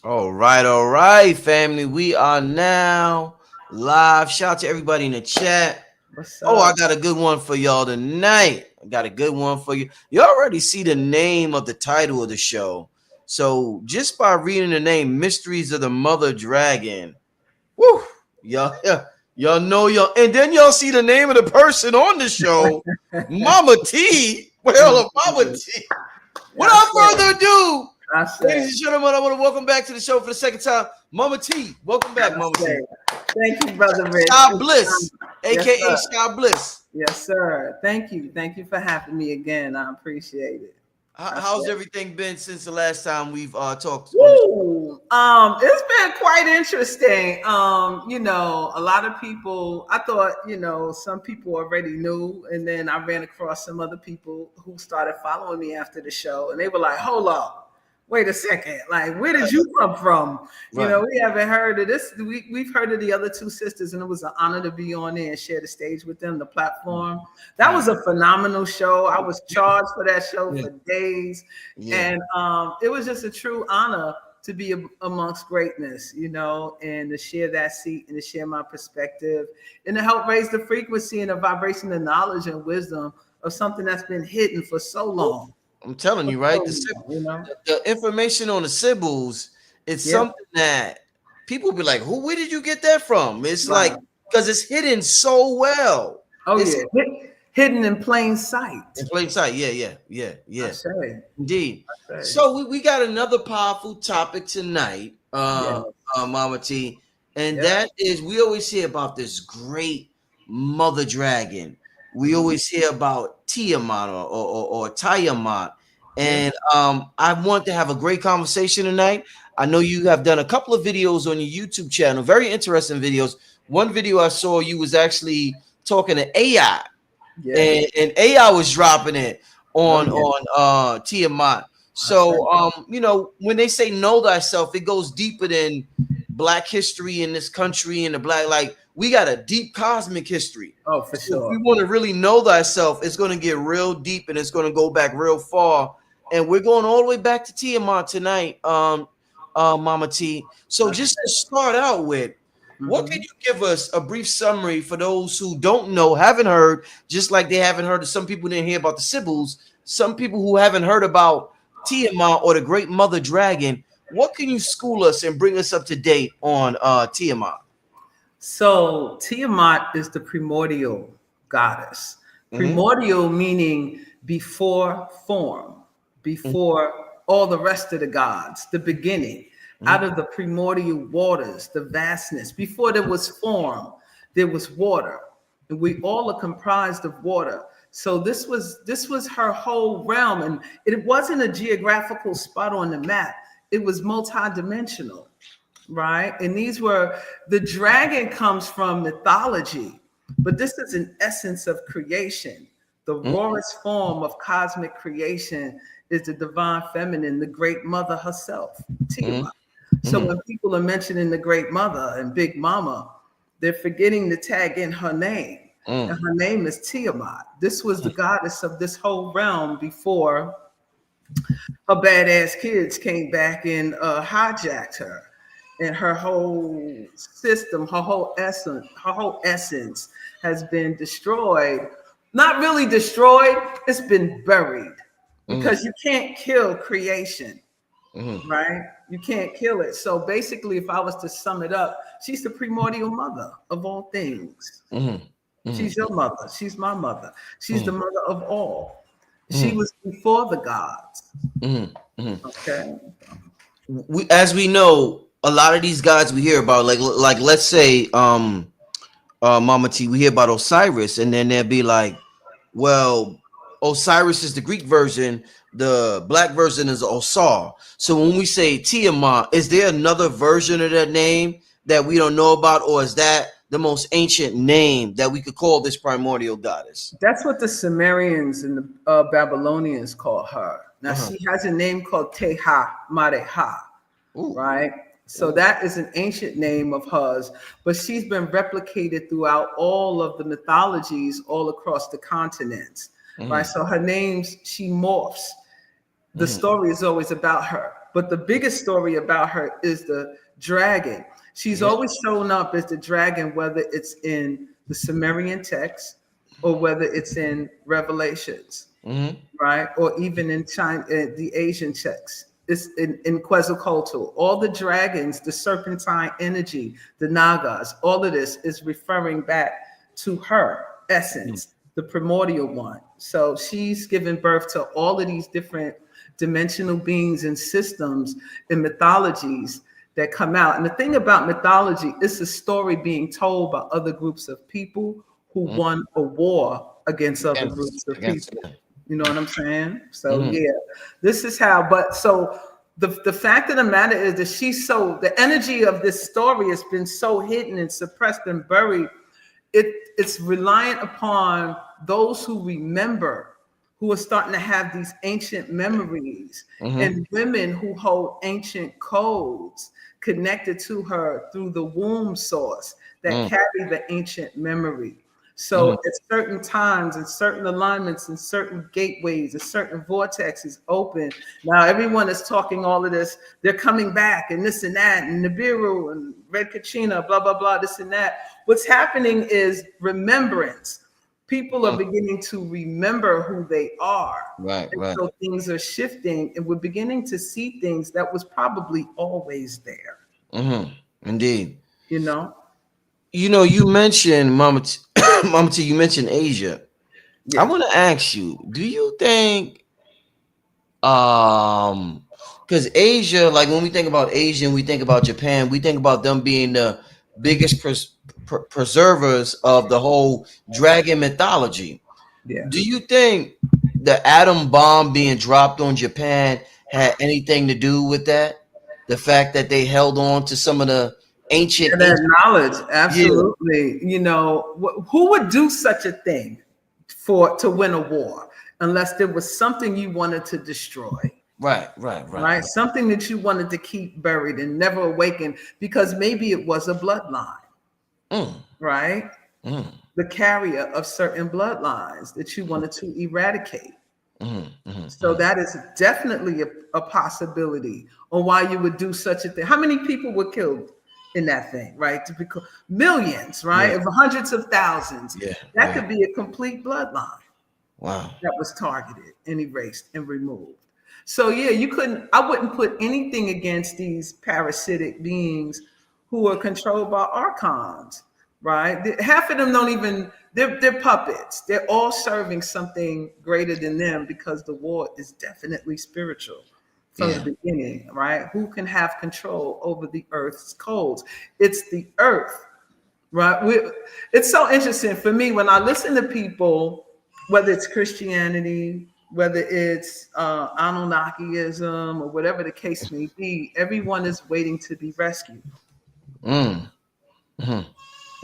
All right, family. We are now live. Shout out to everybody in the chat. What's Oh, I up? got a good one for y'all tonight. I got a good one for you. You already see the name of the title of the show. So just by reading the name, Mysteries of the Mother Dragon. Woo! Y'all, y'all know y'all, and then y'all see the name of the person on the show, MahMah Tea. Well, MahMah Tea. Yeah, I Without said. further ado, I ladies said. and gentlemen, I want to welcome back to the show for the second time, MahMah Tea. Welcome back, I MahMah Tea. said. Thank you, brother Rich. Sky Bliss, Yes, aka sir. Sky Bliss. Yes, sir. Thank you. Thank you for having me again. I appreciate it. I How's said. everything been since the last time we've talked on the show? Woo! It's been quite interesting. A lot of people, I thought, some people already knew, and then I ran across some other people who started following me after the show, and they were like, hold up. Wait a second. Like, where did you come from? Right. We haven't heard of this. We've heard of the other two sisters, and it was an honor to be on there and share the stage with them, the platform. That was a phenomenal show. I was charged for that show Yeah. for days. Yeah. And it was just a true honor to be amongst greatness, and to share that seat and to share my perspective and to help raise the frequency and the vibration of knowledge and wisdom of something that's been hidden for so long. I'm telling you, right? The information on the Sibyls, it's Yeah. something that people be like, where did you get that from? It's Right. like, because it's hidden so well. Oh, It's yeah. Hidden in plain sight. in plain sight. Yeah. I say. Indeed. I say. So we got another powerful topic tonight, Yeah. MahMah Tea, and Yeah. that is we always hear about this great mother dragon. We always hear about Tiamat or Tiamat, and I want to have a great conversation tonight. I know you have done a couple of videos on your YouTube channel, very interesting videos. One video I saw you was actually talking to AI, Yeah. and AI was dropping it on Oh, on Tiamat. So when they say know thyself, it goes deeper than black history in this country and the black, like we got a deep cosmic history. Oh, for So if sure. we want to really know thyself, it's going to get real deep and it's going to go back real far. And we're going all the way back to Tiamat tonight, MahMah Tea. So just to start out with, what can you give us a brief summary for those who don't know, haven't heard, just like they haven't heard of some people didn't hear about the Sibyls, some people who haven't heard about Tiamat or the Great Mother Dragon? What can you school us and bring us up to date on Tiamat? So Tiamat is the primordial goddess. Primordial meaning before form, before all the rest of the gods, the beginning, out of the primordial waters, the vastness. Before there was form, there was water. And we all are comprised of water. So this was her whole realm. And it wasn't a geographical spot on the map. It was multidimensional. Right. And the dragon comes from mythology, but this is an essence of creation. The rawest form of cosmic creation is the divine feminine, the great mother herself, Tiamat. So when people are mentioning the great mother and Big Mama, they're forgetting to tag in her name. And her name is Tiamat. This was the goddess of this whole realm before her badass kids came back and hijacked her. And her whole system, her whole essence has been destroyed. Not really destroyed, it's been buried. Because you can't kill creation, right? You can't kill it. So basically, if I was to sum it up, she's the primordial mother of all things. She's your mother. She's my mother. She's the mother of all. She was before the gods. Okay. As we know, a lot of these gods we hear about, like let's say MahMah Tea, we hear about Osiris, and then they'll be like, well, Osiris is the Greek version, the black version is Osar. So when we say Tiamat, is there another version of that name that we don't know about, or is that the most ancient name that we could call this primordial goddess? That's what the Sumerians and the Babylonians call her. Now she has a name called Teha Mareha, right? So that is an ancient name of hers, but she's been replicated throughout all of the mythologies all across the continents, right? So her names, she morphs. The story is always about her, But the biggest story about her is the dragon. She's always shown up as the dragon, whether it's in the Sumerian text or whether it's in Revelations, right? Or even in China, the Asian texts. It's in Quetzalcoatl. All the dragons, the serpentine energy, the Nagas, all of this is referring back to her essence, the primordial one. So she's given birth to all of these different dimensional beings and systems and mythologies that come out. And the thing about mythology, it's a story being told by other groups of people who won a war against other groups of people. You know what I'm saying? So yeah, this is how. But so the fact of the matter is that the energy of this story has been so hidden and suppressed and buried. It's reliant upon those who remember, who are starting to have these ancient memories, and women who hold ancient codes connected to her through the womb source that carry the ancient memory. So at certain times and certain alignments and certain gateways and certain vortexes open. Now everyone is talking all of this. They're coming back and this and that and Nibiru and Red Kachina, blah, blah, blah, this and that. What's happening is remembrance. People are beginning to remember who they are. Right. So things are shifting and we're beginning to see things that was probably always there. Indeed. You know? You mentioned MahMah Tea, you mentioned Asia. Yeah. I want to ask you, do you think because Asia, like when we think about Asia and we think about Japan, we think about them being the biggest preservers of the whole dragon mythology. Yeah. Do you think the atom bomb being dropped on Japan had anything to do with that? The fact that they held on to some of the ancient knowledge, absolutely. Who would do such a thing to win a war unless there was something you wanted to destroy? Right. Something that you wanted to keep buried and never awaken because maybe it was a bloodline, right? The carrier of certain bloodlines that you wanted to eradicate. So that is definitely a possibility on why you would do such a thing. How many people were killed in that thing, right? Millions, right? Of hundreds of thousands. That could be a complete bloodline. Wow. That was targeted and erased and removed. So I wouldn't put anything against these parasitic beings who are controlled by archons, right? Half of them don't even, they're puppets. They're all serving something greater than them because the war is definitely spiritual. From the beginning, right? Who can have control over the earth's codes? It's the earth, right? It's so interesting for me when I listen to people, whether it's Christianity, whether it's Anunnakiism or whatever the case may be, everyone is waiting to be rescued.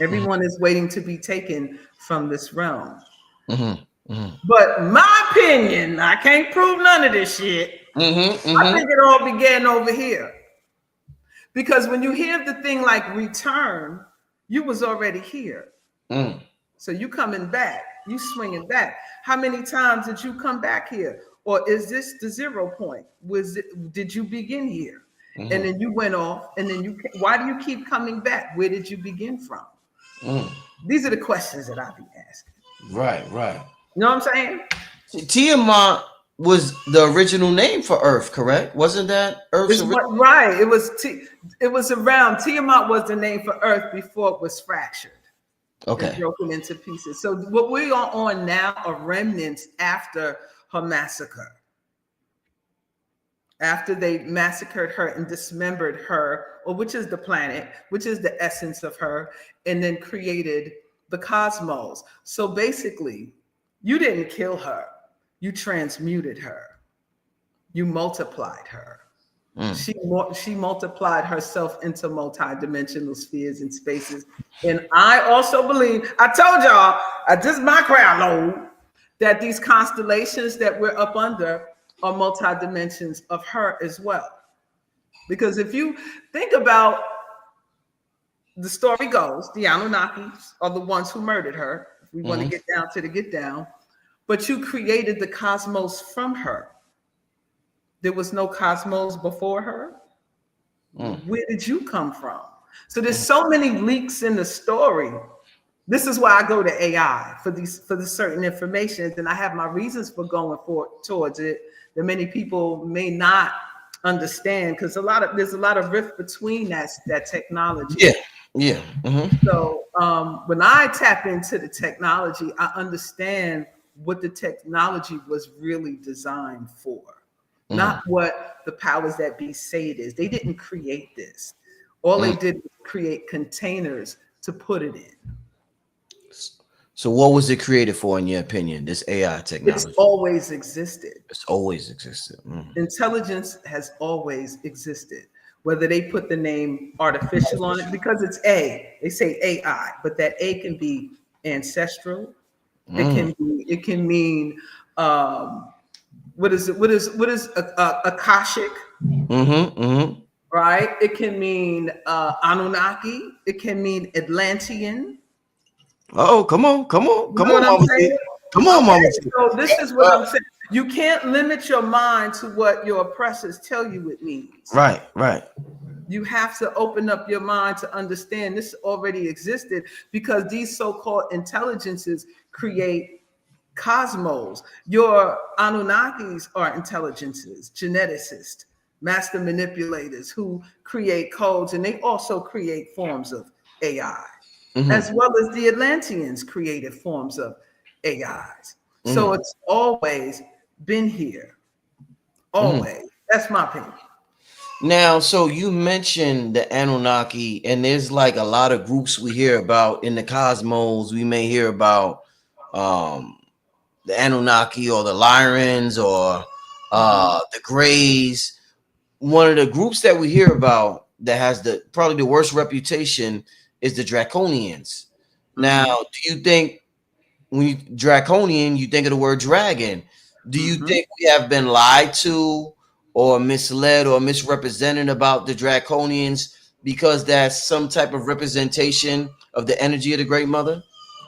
Everyone is waiting to be taken from this realm. But my opinion, I can't prove none of this shit. I think it all began over here. Because when you hear the thing like return, you was already here. So you coming back, you swinging back. How many times did you come back here? Or is this the 0 point? Did you begin here? And then you went off and then why do you keep coming back? Where did you begin from? These are the questions that I be asking. Right. You know what I'm saying? Tiamat was the original name for Earth, correct? Wasn't that Earth's original? Right. It was around. Tiamat was the name for Earth before it was fractured. Okay. Broken into pieces. So what we are on now are remnants after her massacre. After they massacred her and dismembered her, or which is the planet, which is the essence of her, and then created the cosmos. So basically, you didn't kill her. You transmuted her. You multiplied her. She multiplied herself into multi-dimensional spheres and spaces. And I also believe, I told y'all, this is my crowd load, that these constellations that we're up under are multi-dimensions of her as well. Because if you think about the story goes, the Anunnakis are the ones who murdered her. If we want to get down to the get down. But you created the cosmos from her. There was no cosmos before her. Where did you come from? So there's so many leaks in the story. This is why I go to AI for the certain information, and I have my reasons for going towards it that many people may not understand, because there's a lot of rift between that technology. Yeah. So when I tap into the technology, I understand what the technology was really designed for, not what the powers that be say it is. They didn't create this. All they did was create containers to put it in. So what was it created for, in your opinion, this AI technology? It's always existed. It's always existed. Intelligence has always existed. Whether they put the name artificial on it, because it's they say AI, but that A can be ancestral. It can mean what is Akashic? Right? It can mean Anunnaki. It can mean Atlantean. Oh, come on, Mama T. Come on, Mama T. So this is what I'm saying. You can't limit your mind to what your oppressors tell you it means. Right. You have to open up your mind to understand this already existed, because these so-called intelligences create cosmos. Your Anunnakis are intelligences, geneticists, master manipulators who create codes, and they also create forms of AI, as well as the Atlanteans created forms of AIs. So it's always been here. Always. That's my opinion. Now, so you mentioned the Anunnaki, and there's like a lot of groups we hear about in the cosmos. We may hear about the Anunnaki or the Lyrans or the Greys. One of the groups that we hear about that has probably the worst reputation is the Draconians. Now, do you think when you Draconian, you think of the word dragon? Do you think we have been lied to or misled or misrepresented about the Draconians because that's some type of representation of the energy of the Great Mother?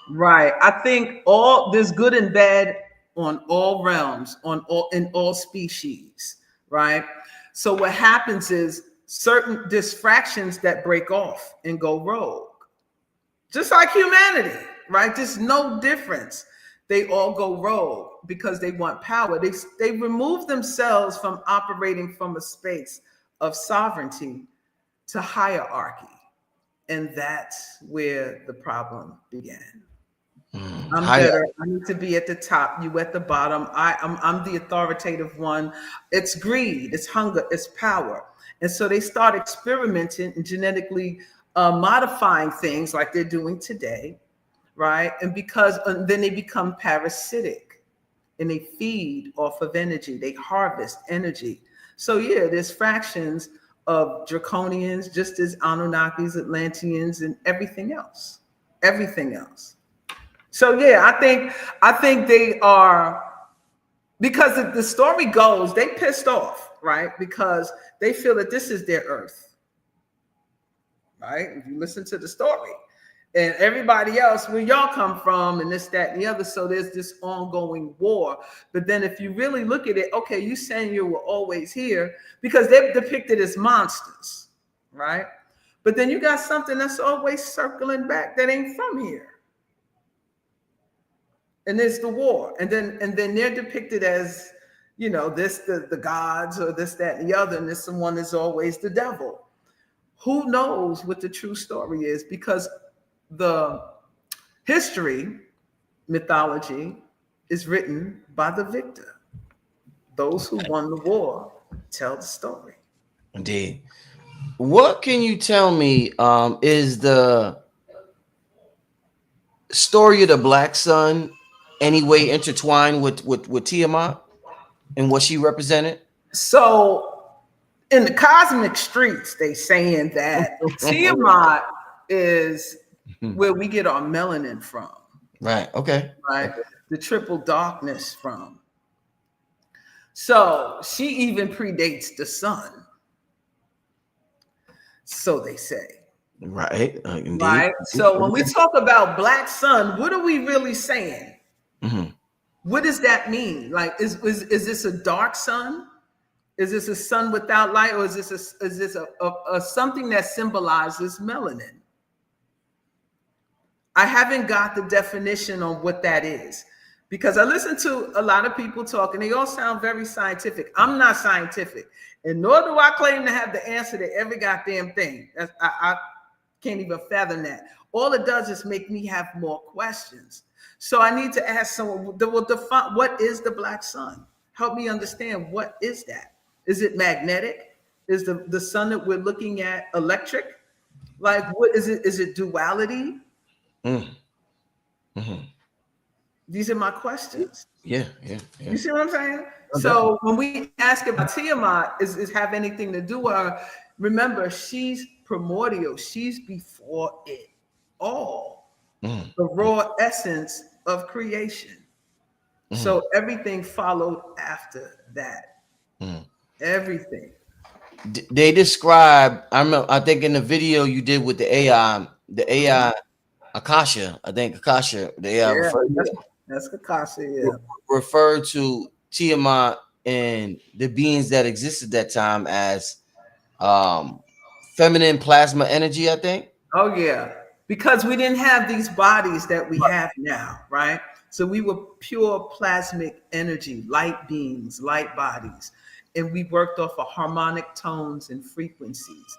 Right. I think there's good and bad on all realms, in all species, right? So what happens is certain fractions that break off and go rogue, just like humanity, right? There's no difference. They all go rogue because they want power. They remove themselves from operating from a space of sovereignty to hierarchy. And that's where the problem began. I'm better. I need to be at the top. You at the bottom. I'm the authoritative one. It's greed. It's hunger. It's power. And so they start experimenting and genetically modifying things like they're doing today, right? And then they become parasitic, and they feed off of energy. They harvest energy. So yeah, there's fractions of Draconians, just as Anunnakis, Atlanteans, and everything else. So yeah, I think they are, because the story goes, they pissed off, right? Because they feel that this is their earth, right? If you listen to the story, and everybody else, where y'all come from, and this, that, and the other. So there's this ongoing war. But then if you really look at it, okay, you saying you were always here, because they're depicted as monsters, right? But then you got something that's always circling back that ain't from here. And there's the war. And then they're depicted as, the gods, or this, that, and the other, and this one is always the devil. Who knows what the true story is? Because the history, mythology, is written by the victor. Those who won the war tell the story. Indeed. What can you tell me is the story of the Black Sun any way intertwined with Tiamat and what she represented? So in the cosmic streets, they saying that Tiamat is where we get our melanin from. Right. Okay. Right. The triple darkness from. So she even predates the sun. So they say. Right. Indeed. Right. So when we talk about Black Sun, what are we really saying? What does that mean? Like, is this a dark sun? Is this a sun without light, or is this a something that symbolizes melanin? I haven't got the definition on what that is, because I listen to a lot of people talk and they all sound very scientific. I'm not scientific, and nor do I claim to have the answer to every goddamn thing. I can't even fathom that. All it does is make me have more questions. So I need to ask someone, define what is the black sun? Help me understand, what is that? Is it magnetic? Is the sun that we're looking at electric? Like, what is it? Is it duality? These are my questions. Yeah. You see what I'm saying? Okay. So when we ask about Tiamat, is have anything to do with her? Remember, she's primordial. She's before it all. The raw essence of creation. So everything followed after that. Everything. They describe, I think in the video you did with the AI Akasha, the AI that's Akasha, yeah. referred to Tiamat and the beings that existed at that time as feminine plasma energy, I think. Oh yeah, because we didn't have these bodies that we have now, right? So we were pure plasmic energy, light beings, light bodies, and we worked off of harmonic tones and frequencies,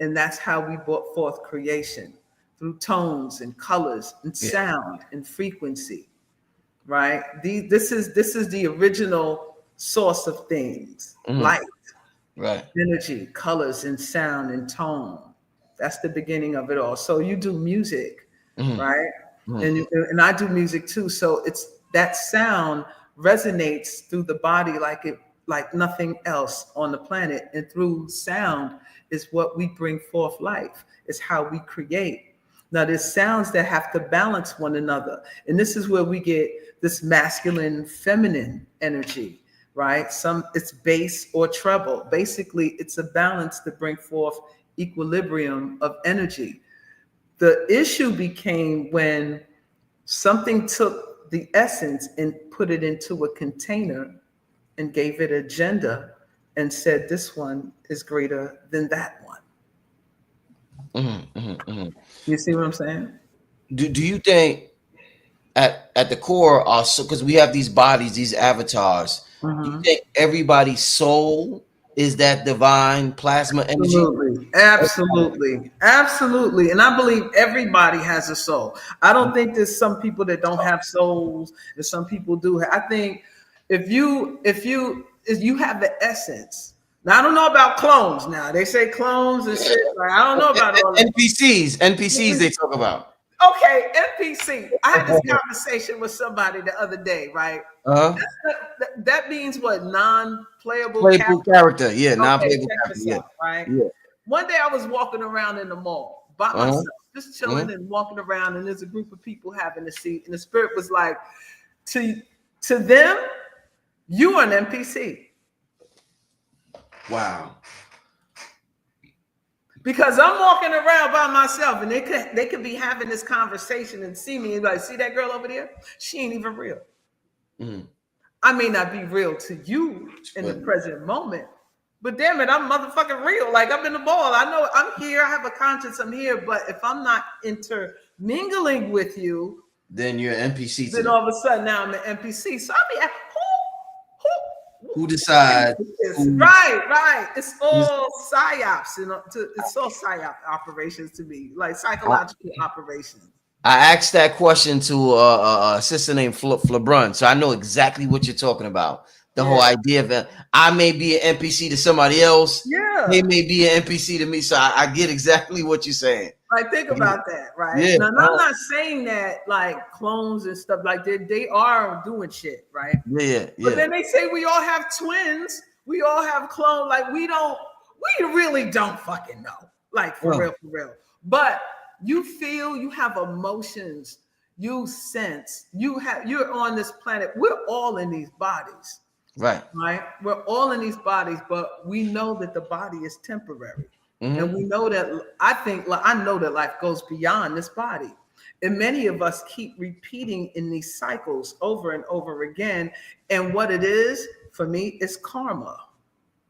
and that's how we brought forth creation, through tones and colors and sound and frequency, right? This is the original source of things, light, right, energy, colors and sound and tone. That's the beginning of it all. So you do music, right? And I do music too. So it's that sound resonates through the body like nothing else on the planet. And through sound is what we bring forth life. It's how we create. Now there's sounds that have to balance one another. And this is where we get this masculine, feminine energy, right? It's bass or treble. Basically, it's a balance to bring forth equilibrium of energy. The issue became when something took the essence and put it into a container and gave it a gender and said this one is greater than that one. You see what I'm saying? Do you think at the core also, because we have these bodies, these avatars, do you think everybody's soul is that divine plasma energy? Absolutely. And I believe everybody has a soul. I don't think there's some people that don't have souls and some people do. I think if you have the essence. Now I don't know about clones. Now they say clones and shit. Like, I don't know about all NPCs they talk about. Okay, NPC. I had this conversation with somebody the other day, right? That means what? Non-playable character. Yeah, non-playable character. Right? Yeah. One day I was walking around in the mall by myself, just chilling and walking around, and there's a group of people having a seat, and the spirit was like, to them, you are an NPC. Wow. Because I'm walking around by myself, and they could be having this conversation and see me and be like, see that girl over there? She ain't even real. I may not be real to you in the present moment, but damn it, I'm motherfucking real. Like, I'm in the ball. I know I'm here. I have a conscience. I'm here. But if I'm not intermingling with you, then you're an NPC. Then all of a sudden now I'm an NPC. So I mean, who decides? Right. It's all psyops. It's all psyop operations to me, like psychological operations. I asked that question to a sister named Flabrun, so I know exactly what you're talking about. The whole idea of it. I may be an NPC to somebody else. Yeah. They may be an NPC to me. So I get exactly what you're saying. Like, think about that, right? Yeah. Now, I'm not saying that like clones and stuff like that, they are doing shit, right? Yeah. But then they say we all have twins. We all have clones. Like, we really don't fucking know. Like, for real. But you feel, you have emotions, you sense, you're on this planet. We're all in these bodies. Right. We're all in these bodies, but we know that the body is temporary. And we know that I know that life goes beyond this body. And many of us keep repeating in these cycles over and over again. And what it is, for me, is karma.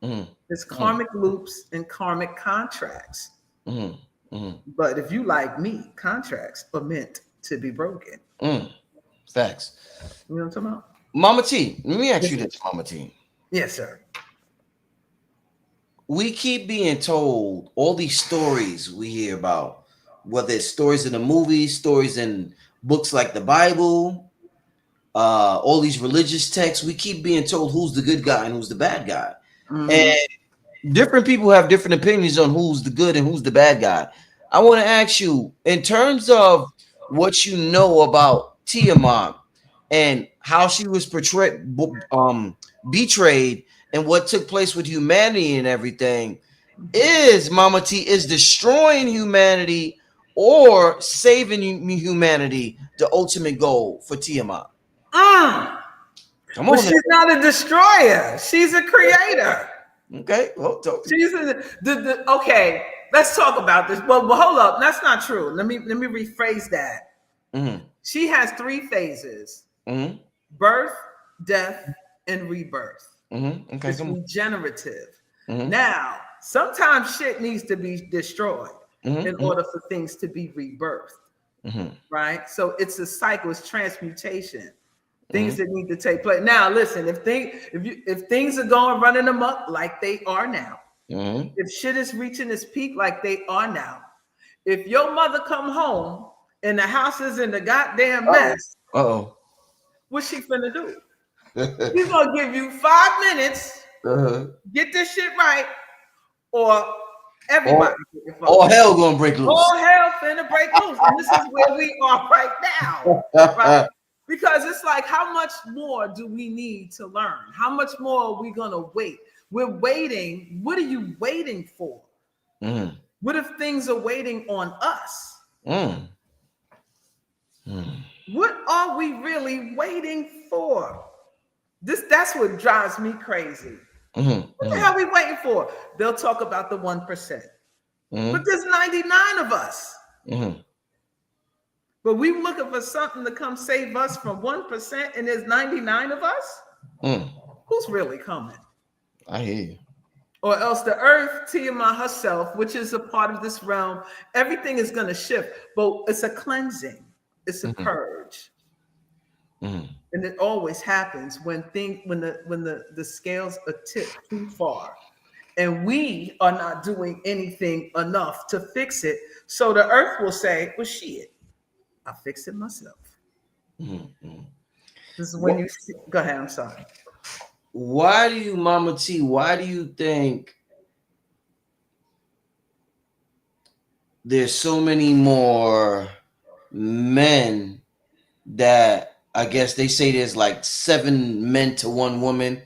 It's karmic loops and karmic contracts. But if you like me, contracts are meant to be broken. Facts. You know what I'm talking about? MahMah Tea, let me ask you this, MahMah Tea. Yes, sir. We keep being told all these stories we hear about, whether it's stories in the movies, stories in books like the Bible, all these religious texts. We keep being told who's the good guy and who's the bad guy. And different people have different opinions on who's the good and who's the bad guy. I want to ask you, in terms of what you know about Tiamat and how she was portrayed, betrayed, and what took place with humanity and everything, is MahMah Tea is destroying humanity or saving humanity the ultimate goal for Tiamat? Come on, she's not a destroyer. She's a creator. Okay. Well, she's okay. Let's talk about this. Well, hold up. That's not true. Let me rephrase that. She has 3 phases: birth, death, and rebirth. Okay. It's regenerative. Now, sometimes shit needs to be destroyed in order for things to be rebirthed. Right? So it's a cycle, it's transmutation. Things that need to take place. Now, listen, if things are going running amok like they are now, if shit is reaching its peak like they are now, if your mother come home and the house is in the goddamn mess, what's she finna do? She's gonna give you 5 minutes, get this shit right, or everybody, all hell gonna break loose. All hell finna break loose. And this is where we are right now, right? Because it's like, how much more do we need to learn? How much more are we gonna wait? We're waiting. What are you waiting for? What if things are waiting on us? What are we really waiting for? That's what drives me crazy. What the hell are we waiting for? They'll talk about the 1%. But there's 99 of us. But we looking for something to come save us from 1%, and there's 99 of us? Who's really coming? I hear you. Or else the earth, Tiamat herself, which is a part of this realm, everything is going to shift. But it's a cleansing. It's a purge. And it always happens when the scales are tipped too far. And we are not doing anything enough to fix it. So the earth will say, well, shit, I'll fix it myself. This is when you see, go ahead, I'm sorry. Why do you, MahMah Tea, why do you think there's so many more men that, I guess they say there's like 7 men to 1 woman?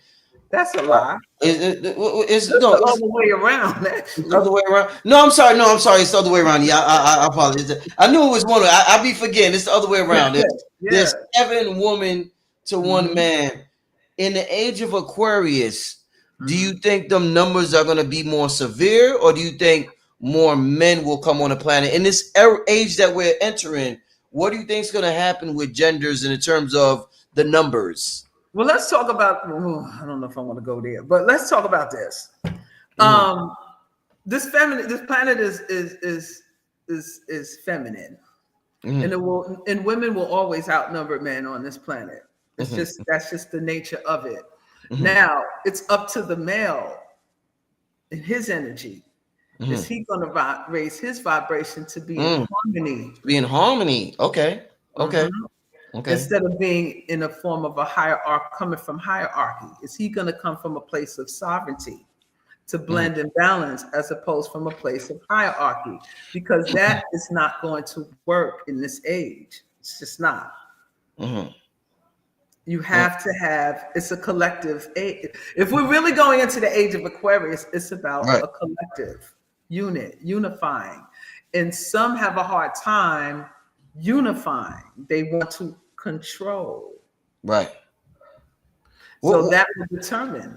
That's a lie. It's the other way around. The other way around. No, I'm sorry. It's the other way around. Yeah, I apologize. I knew it was one. I be forgetting. It's the other way around. There's 7 women to 1 man. In the age of Aquarius, do you think them numbers are going to be more severe, or do you think more men will come on the planet in this age that we're entering? What do you think is going to happen with genders in terms of the numbers? Well, let's talk about. I don't know if I want to go there, but let's talk about this. This planet is feminine, and women will always outnumber men on this planet. It's that's just the nature of it. Now it's up to the male and his energy. Is he going to raise his vibration to be in harmony? Be in harmony. Okay. Instead of being in a form of a hierarchy, coming from hierarchy, is he going to come from a place of sovereignty to blend and balance, as opposed from a place of hierarchy? Because that is not going to work in this age. It's just not. You have to have, it's a collective age. If we're really going into the age of Aquarius, it's about a collective unit, unifying. And some have a hard time unifying. They want to control. Right. So that will determine.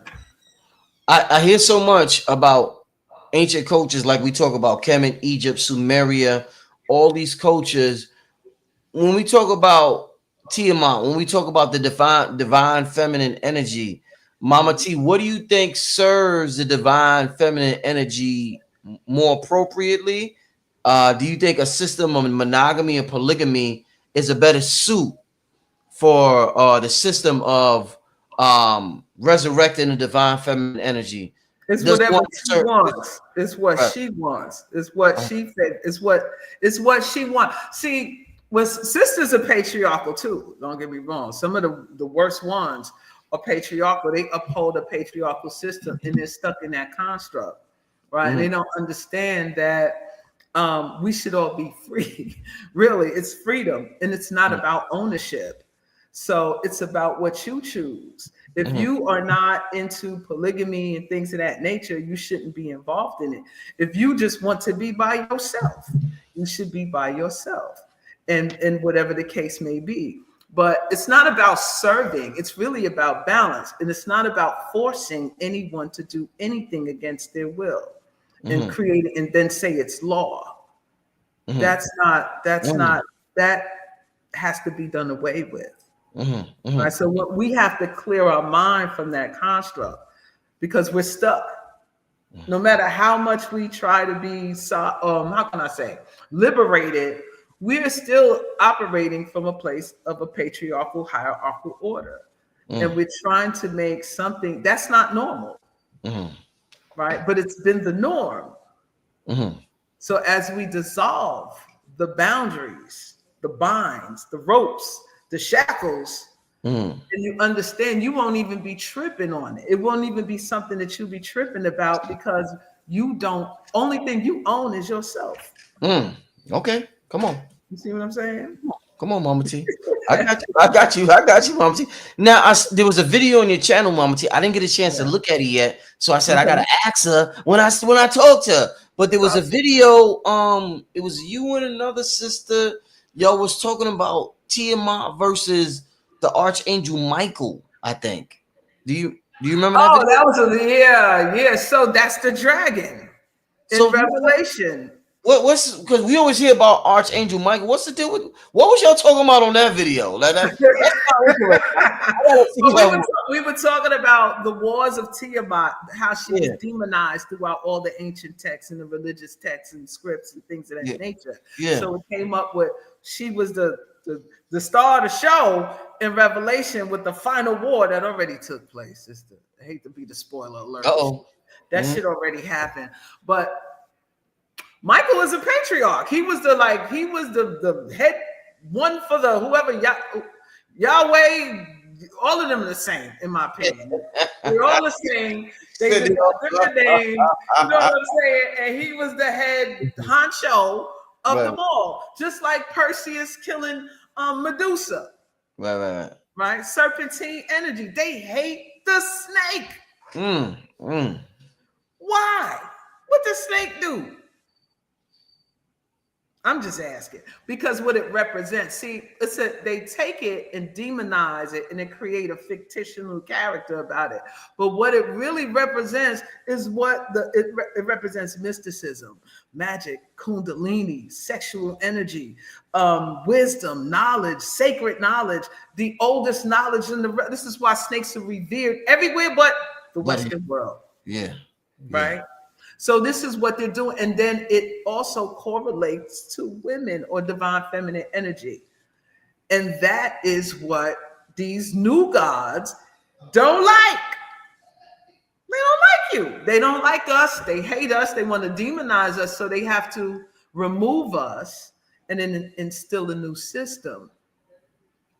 I hear so much about ancient cultures, like we talk about Kemet, Egypt, Sumeria, all these cultures. When we talk about Tiamat, when we talk about the divine feminine energy, MahMah Tea, what do you think serves the divine feminine energy more appropriately? Do you think a system of monogamy and polygamy is a better suit for the system of resurrecting the divine feminine energy? It's Does whatever one she serve? wants. It's what Right. she wants. It's what she said. It's what she wants. See, sisters are patriarchal too. Don't get me wrong. Some of the worst ones are patriarchal. They uphold a patriarchal system and they're stuck in that construct, right? And they don't understand that we should all be free. Really, it's freedom, and it's not about ownership. So it's about what you choose. If you are not into polygamy and things of that nature, you shouldn't be involved in it. If you just want to be by yourself, you should be by yourself, and whatever the case may be. But it's not about serving. It's really about balance, and it's not about forcing anyone to do anything against their will and create and then say it's law. That has to be done away with. Right. So what we have to clear our mind from that construct, because we're stuck. No matter how much we try to be, how can I say, liberated, we're still operating from a place of a patriarchal, hierarchical order, and we're trying to make something that's not normal, right? But it's been the norm. So as we dissolve the boundaries, the binds, the ropes, the shackles, and you understand, you won't even be tripping on it. It won't even be something that you'll be tripping about, because only thing you own is yourself. Okay, come on. You see what I'm saying? Come on, MahMah Tea. I got you, MahMah Tea. Now, there was a video on your channel, MahMah Tea. I didn't get a chance to look at it yet, so I said I gotta ask her when I talked to her. But there was a video. It was you and another sister. Y'all was talking about Tiamat versus the Archangel Michael, I think. Do you remember that video? That was yeah. So that's the dragon in Revelation. What's because we always hear about Archangel Michael. What's the deal with what was y'all talking about on that video? That's not we were talking about the wars of Tiamat, how she was demonized throughout all the ancient texts and the religious texts and scripts and things of that nature. So it came up with she was the star of the show in Revelation with the final war that already took place. I hate to be the spoiler alert. That shit already happened, but Michael is a patriarch. He was the head one for the whoever Yahweh. All of them are the same, in my opinion. They're all the same. They just got different names. You know what I'm saying? And he was the head honcho of them all, just like Perseus killing Medusa. Right. Serpentine energy. They hate the snake. Why? What the snake do? I'm just asking, because what it represents. See, they take it and demonize it and then create a fictional character about it. But what it really represents is it represents mysticism, magic, kundalini, sexual energy, wisdom, knowledge, sacred knowledge, the oldest knowledge in this is why snakes are revered everywhere but the Western world. Right. So this is what they're doing. And then it also correlates to women or divine feminine energy. And that is what these new gods don't like. They don't like you. They don't like us. They hate us. They want to demonize us. So they have to remove us and then instill a new system.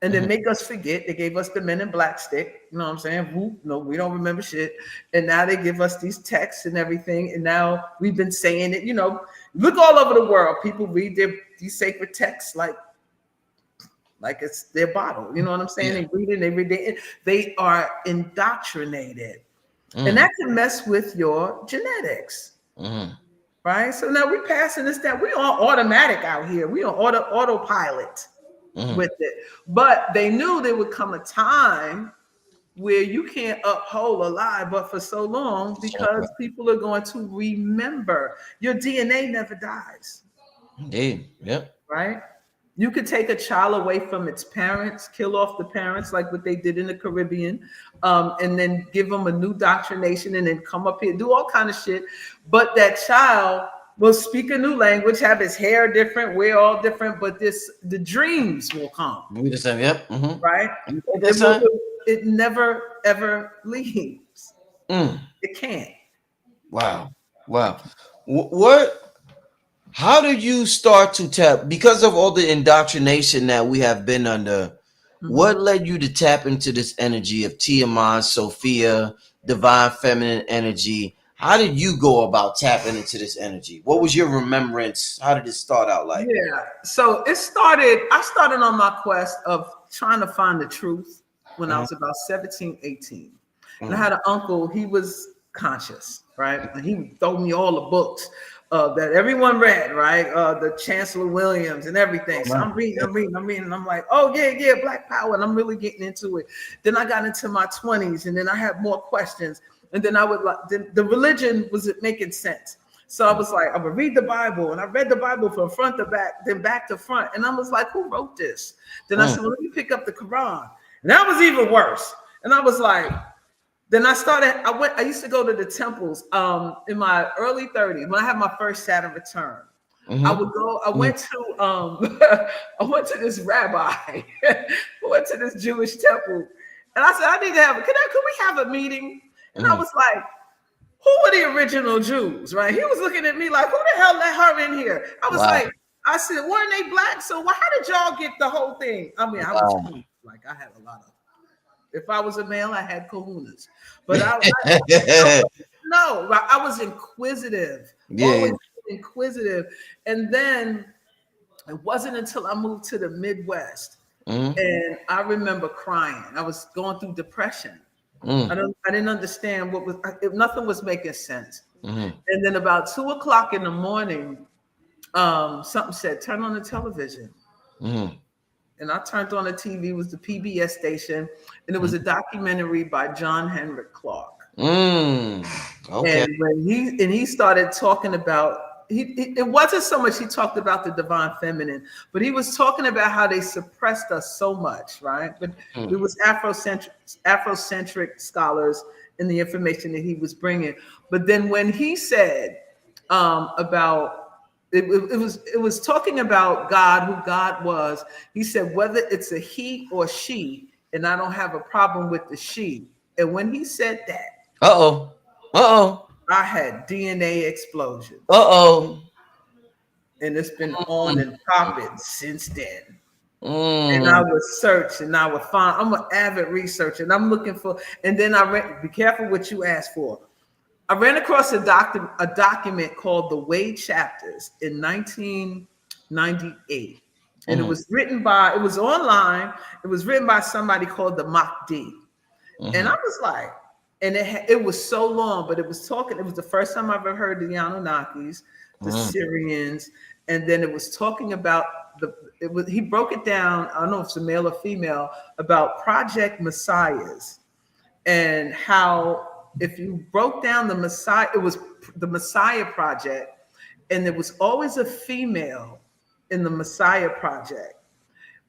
And then make us forget. They gave us the Men in Black stick. You know what I'm saying? Whoop, no, we don't remember shit. And now they give us these texts and everything. And now we've been saying it. You know, look all over the world. People read these sacred texts like it's their bottle. You know what I'm saying? They read it. They read it. They are indoctrinated. And that can mess with your genetics. Right? So now we're passing this down. We on automatic out here. We on autopilot. With it, but they knew there would come a time where you can't uphold a lie, but for so long, because people are going to remember. Your DNA never dies. Indeed. Yep. Right. You could take a child away from its parents, kill off the parents, like what they did in the Caribbean, and then give them a new doctrination, and then come up here, do all kind of shit. But that child will speak a new language, have his hair different, we're all different, but the dreams will come. We the same, yep. Mm-hmm. Right? It never ever leaves. It can't. Wow. What? How did you start to tap, because of all the indoctrination that we have been under? What led you to tap into this energy of Tiamat, Sophia, divine feminine energy? How did you go about tapping into this energy? What was your remembrance? How did it start out like? Yeah, so I started on my quest of trying to find the truth when I was about 17, 18. And I had an uncle, he was conscious, right? And he would throw me all the books that everyone read, right? The Chancellor Williams and everything. So I'm reading. And I'm like, oh yeah, Black Power. And I'm really getting into it. Then I got into my 20s, and then I had more questions. And then the religion wasn't making sense. So I was like, I would read the Bible, and I read the Bible from front to back, then back to front. And I was like, who wrote this? Then I said, well, let me pick up the Quran. And that was even worse. And I was like, then I used to go to the temples in my early 30s when I had my first Saturn return. I went to this rabbi, I went to this Jewish temple, and I said, I need to can we have a meeting? And I was like, who were the original Jews, right? He was looking at me like, who the hell let her in here? I was like, I said, weren't they Black? So how did y'all get the whole thing? I mean, I was cool. Like, I had a lot of, if I was a male, I had kahunas. But I was inquisitive. Yeah. Always inquisitive. And then it wasn't until I moved to the Midwest, and I remember crying. I was going through depression. I didn't understand nothing was making sense. And then about 2:00 in the morning, something said, turn on the television. And I turned on the TV, it was the PBS station, and it was a documentary by John Henrik Clarke. Okay. And when he started talking about, it wasn't so much he talked about the divine feminine, but he was talking about how they suppressed us so much, right? But it was Afrocentric scholars and the information that he was bringing. But then when he said about, it was talking about God, who God was. He said, whether it's a he or she, and I don't have a problem with the she. And when he said that, I had DNA explosion. And it's been on and popping since then. And I would search, and I would find, I'm an avid researcher, and I'm looking for, and then be careful what you ask for. I ran across a document called the Wade Chapters in 1998. And it was online. It was written by somebody called the MahMah Tea. And I was like, and it was so long, but it was the first time I ever heard the Anunnakis, the Syrians, and then it was talking about he broke it down, I don't know if it's a male or female, about project messiahs, and how if you broke down the Messiah, it was the Messiah Project, and there was always a female in the Messiah Project.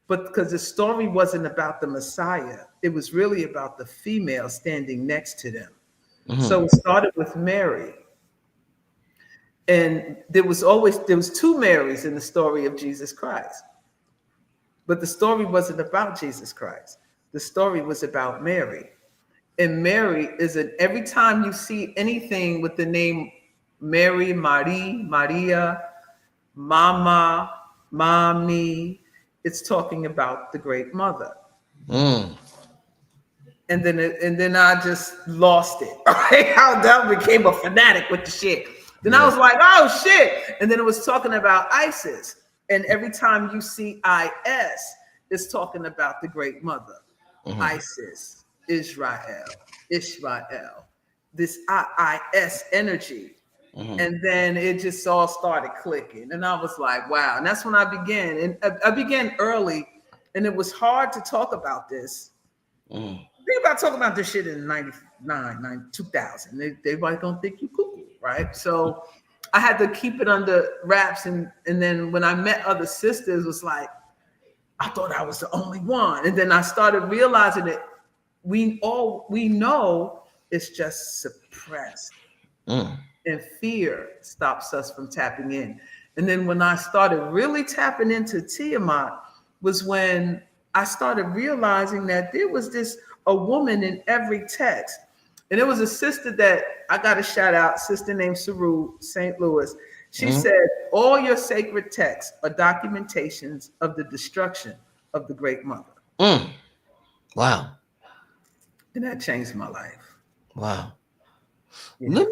But because the story wasn't about the Messiah, it was really about the female standing next to them. So it started with Mary. And there was two Marys in the story of Jesus Christ. But the story wasn't about Jesus Christ. The story was about Mary. And Mary every time you see anything with the name Mary, Maria, Mama, Mommy, it's talking about the Great Mother. And then I just lost it. Right? I became a fanatic with the shit. Then I was like, oh shit. And then it was talking about Isis. And every time you see IS, it's talking about the Great Mother. Isis. Israel, this IIS energy. And then it just all started clicking. And I was like, wow. And that's when I began. And I began early, and it was hard to talk about this. Think about talking about this shit in 99, 2000. Everybody's gonna think you cuckoo, right? So I had to keep it under wraps. And then when I met other sisters, it was like, I thought I was the only one. And then I started realizing that we know it's just suppressed. And fear stops us from tapping in. And then when I started really tapping into Tiamat was when I started realizing that there was a woman in every text. And it was a sister that I got a shout out, sister named Saru, St. Louis. She said, all your sacred texts are documentations of the destruction of the Great Mother. Wow. And that changed my life. Wow. Yeah. Let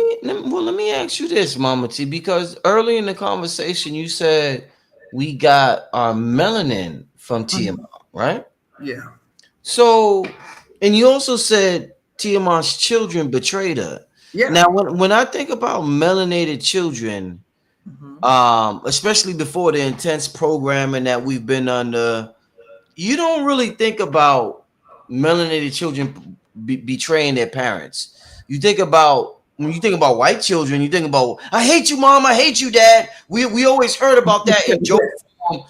me ask you this, MahMah Tea, because early in the conversation you said we got our melanin from Tiamat, right? Yeah. So, and you also said Tiamat's children betrayed her. Yeah. Now, when I think about melanated children, especially before the intense programming that we've been under, you don't really think about melanated children betraying their parents. You think about, when you think about white children, you think about, I hate you, mom, I hate you, dad. We always heard about that in joke form.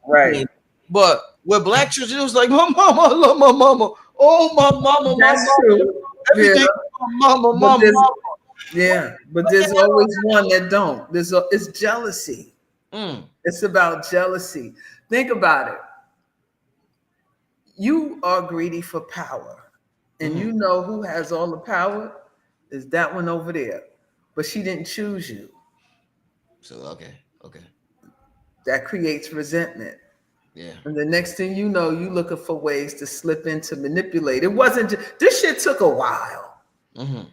Right. But with black children, it was like, my mama, I love my mama. Oh, my mama, that's true. Everything, mama. Yeah, but there's always one that don't. It's jealousy. It's about jealousy. Think about it. You are greedy for power, and you know who has all the power is that one over there, but she didn't choose you. So okay. That creates resentment. Yeah. And the next thing you know, you looking for ways to slip into manipulate. It wasn't this shit took a while.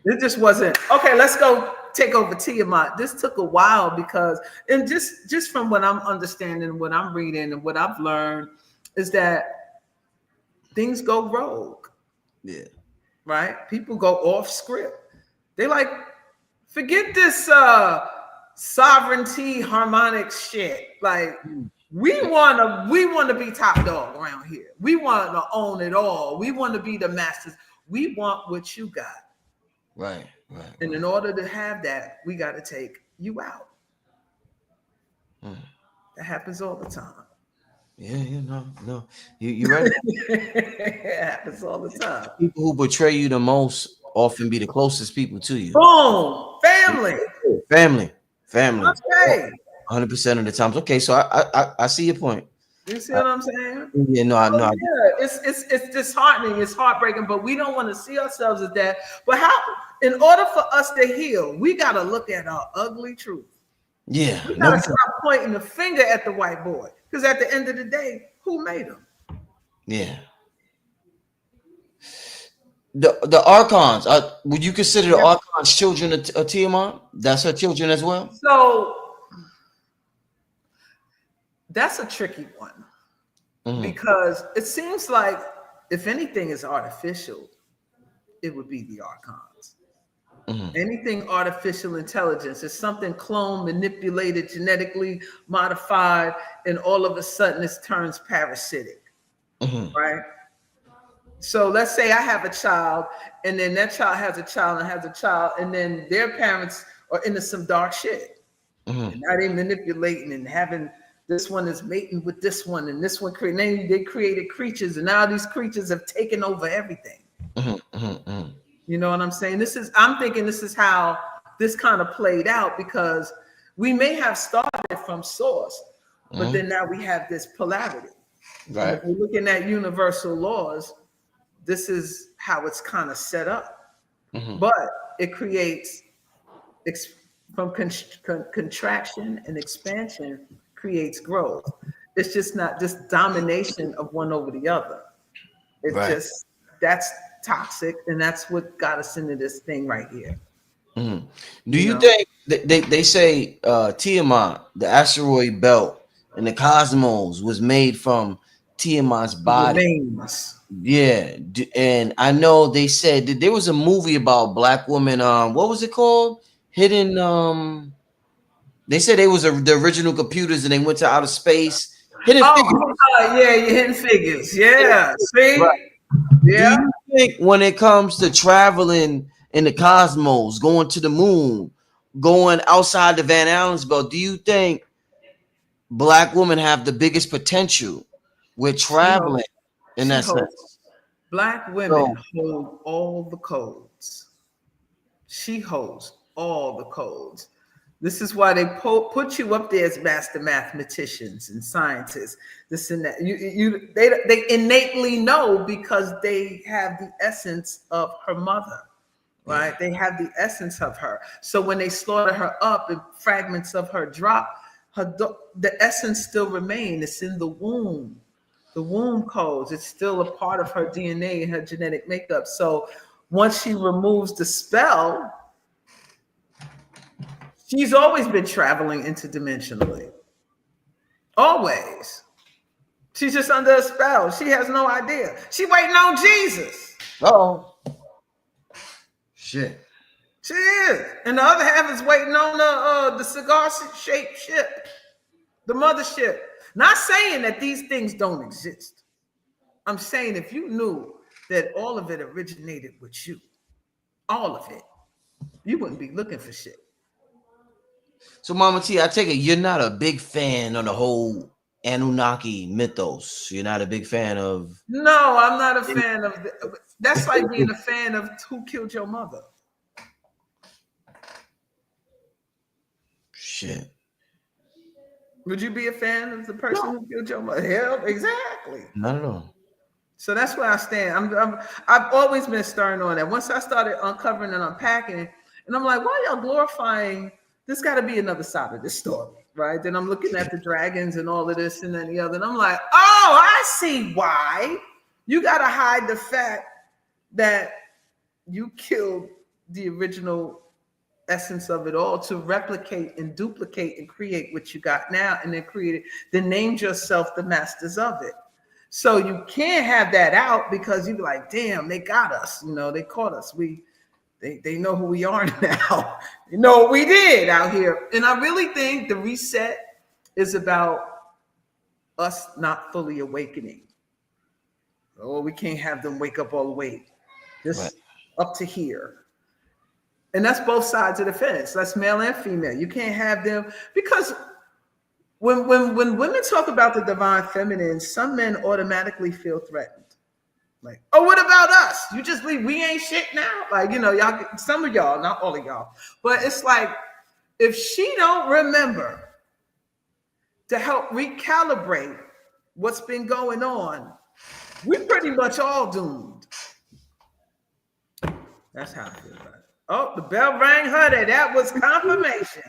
It just wasn't okay. Let's go take over Tiamat. This took a while because, and just from what I'm understanding, what I'm reading, and what I've learned is that things go rogue. Yeah. Right? People go off script. They like, forget this sovereignty harmonic shit. Like we wanna be top dog around here. We want to own it all. We want to be the masters. We want what you got. Right. And in order to have that, we got to take you out. That happens all the time. Yeah, no. You're right. It happens all the time. People who betray you the most often be the closest people to you. Boom! Family. Okay. 100% of the times. Okay, so I see your point. You see what I'm saying? Yeah, no. Yeah, it's disheartening. It's heartbreaking, but we don't want to see ourselves as that. But how? In order for us to heal, we got to look at our ugly truth. Yeah. We got to stop pointing the finger at the white boy, because at the end of the day, who made him? Yeah. The archons, would you consider the archons children of Tiamat? That's her children as well? So that's a tricky one, because it seems like if anything is artificial, it would be the archons. Anything artificial intelligence is something cloned, manipulated, genetically modified, and all of a sudden it turns parasitic, right? So let's say I have a child, and then that child has a child and has a child, and then their parents are into some dark shit. And now they manipulating and having this one is mating with this one, and this one they created creatures, and now these creatures have taken over everything. You know what I'm saying? I'm thinking this is how this kind of played out, because we may have started from source, but then now we have this polarity. Right. And if we're looking at universal laws, this is how it's kind of set up. But it creates from contraction and expansion creates growth. It's just not just domination of one over the other. It's just that's toxic, and that's what got us into this thing right here. Do you think they say Tiamat, the asteroid belt and the cosmos was made from Tiamat's body? Yeah, and I know they said that there was a movie about black women. What was it called? Hidden. They said they was the original computers, and they went to outer space. Hidden Figures. Hidden Figures. Yeah, see. Right. Yeah. Do you think when it comes to traveling in the cosmos, going to the moon, going outside the Van Allen's belt, do you think black women have the biggest potential We're traveling in that sense. Black women hold all the codes. She holds all the codes. This is why they put you up there as master mathematicians and scientists. This and that. They innately know because they have the essence of her mother, right? They have the essence of her. So when they slaughter her up and fragments of her drop, the essence still remains. It's in the womb. The womb codes. It's still a part of her DNA and her genetic makeup. So once she removes the spell, she's always been traveling interdimensionally. Always. She's just under a spell. She has no idea. She waiting on Jesus. Oh. Shit. She is. And the other half is waiting on the cigar-shaped ship. The mothership. Not saying that these things don't exist. I'm saying if you knew that all of it originated with you, all of it, you wouldn't be looking for shit. So, MahMah Tea, I take it you're not a big fan of the whole Anunnaki mythos. You're not a big fan of. No, I'm not a fan of. That's like being a fan of Who Killed Your Mother. Shit. Would you be a fan of the person who killed your mother? Hell, exactly. Not at all. So that's where I stand. I've always been stern on that. Once I started uncovering and unpacking, and I'm like, why y'all glorifying? There's got to be another side of this story, right? Then I'm looking at the dragons and all of this and then the other, and I'm like, oh, I see why. You got to hide the fact that you killed the original essence of it all to replicate and duplicate and create what you got now, and then named yourself the masters of it. So you can't have that out because you be like, damn, they got us, they caught us. They know who we are now. You know what we did out here. And I really think the reset is about us not fully awakening. Oh, we can't have them wake up all the way. Just up to here. And that's both sides of the fence. That's male and female. You can't have them because when women talk about the divine feminine, some men automatically feel threatened. Like, oh, what about us? You just leave. We ain't shit now. Like, y'all, some of y'all, not all of y'all, but it's like, if she don't remember to help recalibrate what's been going on, we're pretty much all doomed. That's how I feel about it. Oh, the bell rang, honey. That was confirmation.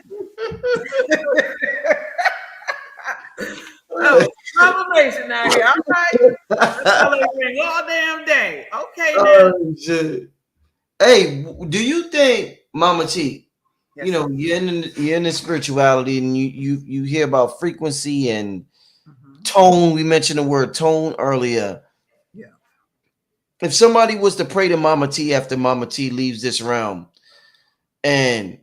Confirmation out here. All right. That's ring all damn day. Okay, now. Oh, shit. Hey, do you think, MahMah Tea, yes, you're in the spirituality and you hear about frequency and tone. We mentioned the word tone earlier. Yeah. If somebody was to pray to MahMah Tea after MahMah Tea leaves this realm, and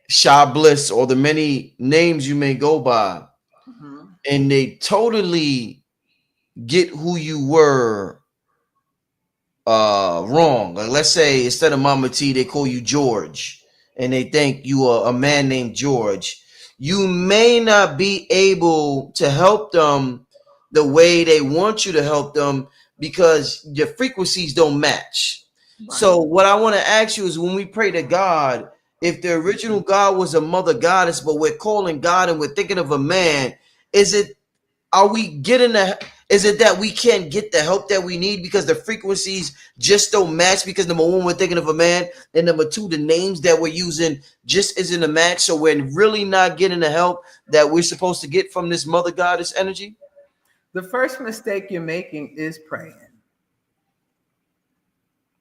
Shah Bliss or the many names you may go by, and they totally get who you were wrong. Like, let's say instead of MahMah Tea, they call you George, and they think you are a man named George. You may not be able to help them the way they want you to help them because your frequencies don't match. Right. So what I want to ask you is, when we pray to God, if the original God was a mother goddess, but we're calling God and we're thinking of a man, is it that we can't get the help that we need because the frequencies just don't match? Because number one, we're thinking of a man, and number two, the names that we're using just isn't a match. So we're really not getting the help that we're supposed to get from this mother goddess energy. The first mistake you're making is praying.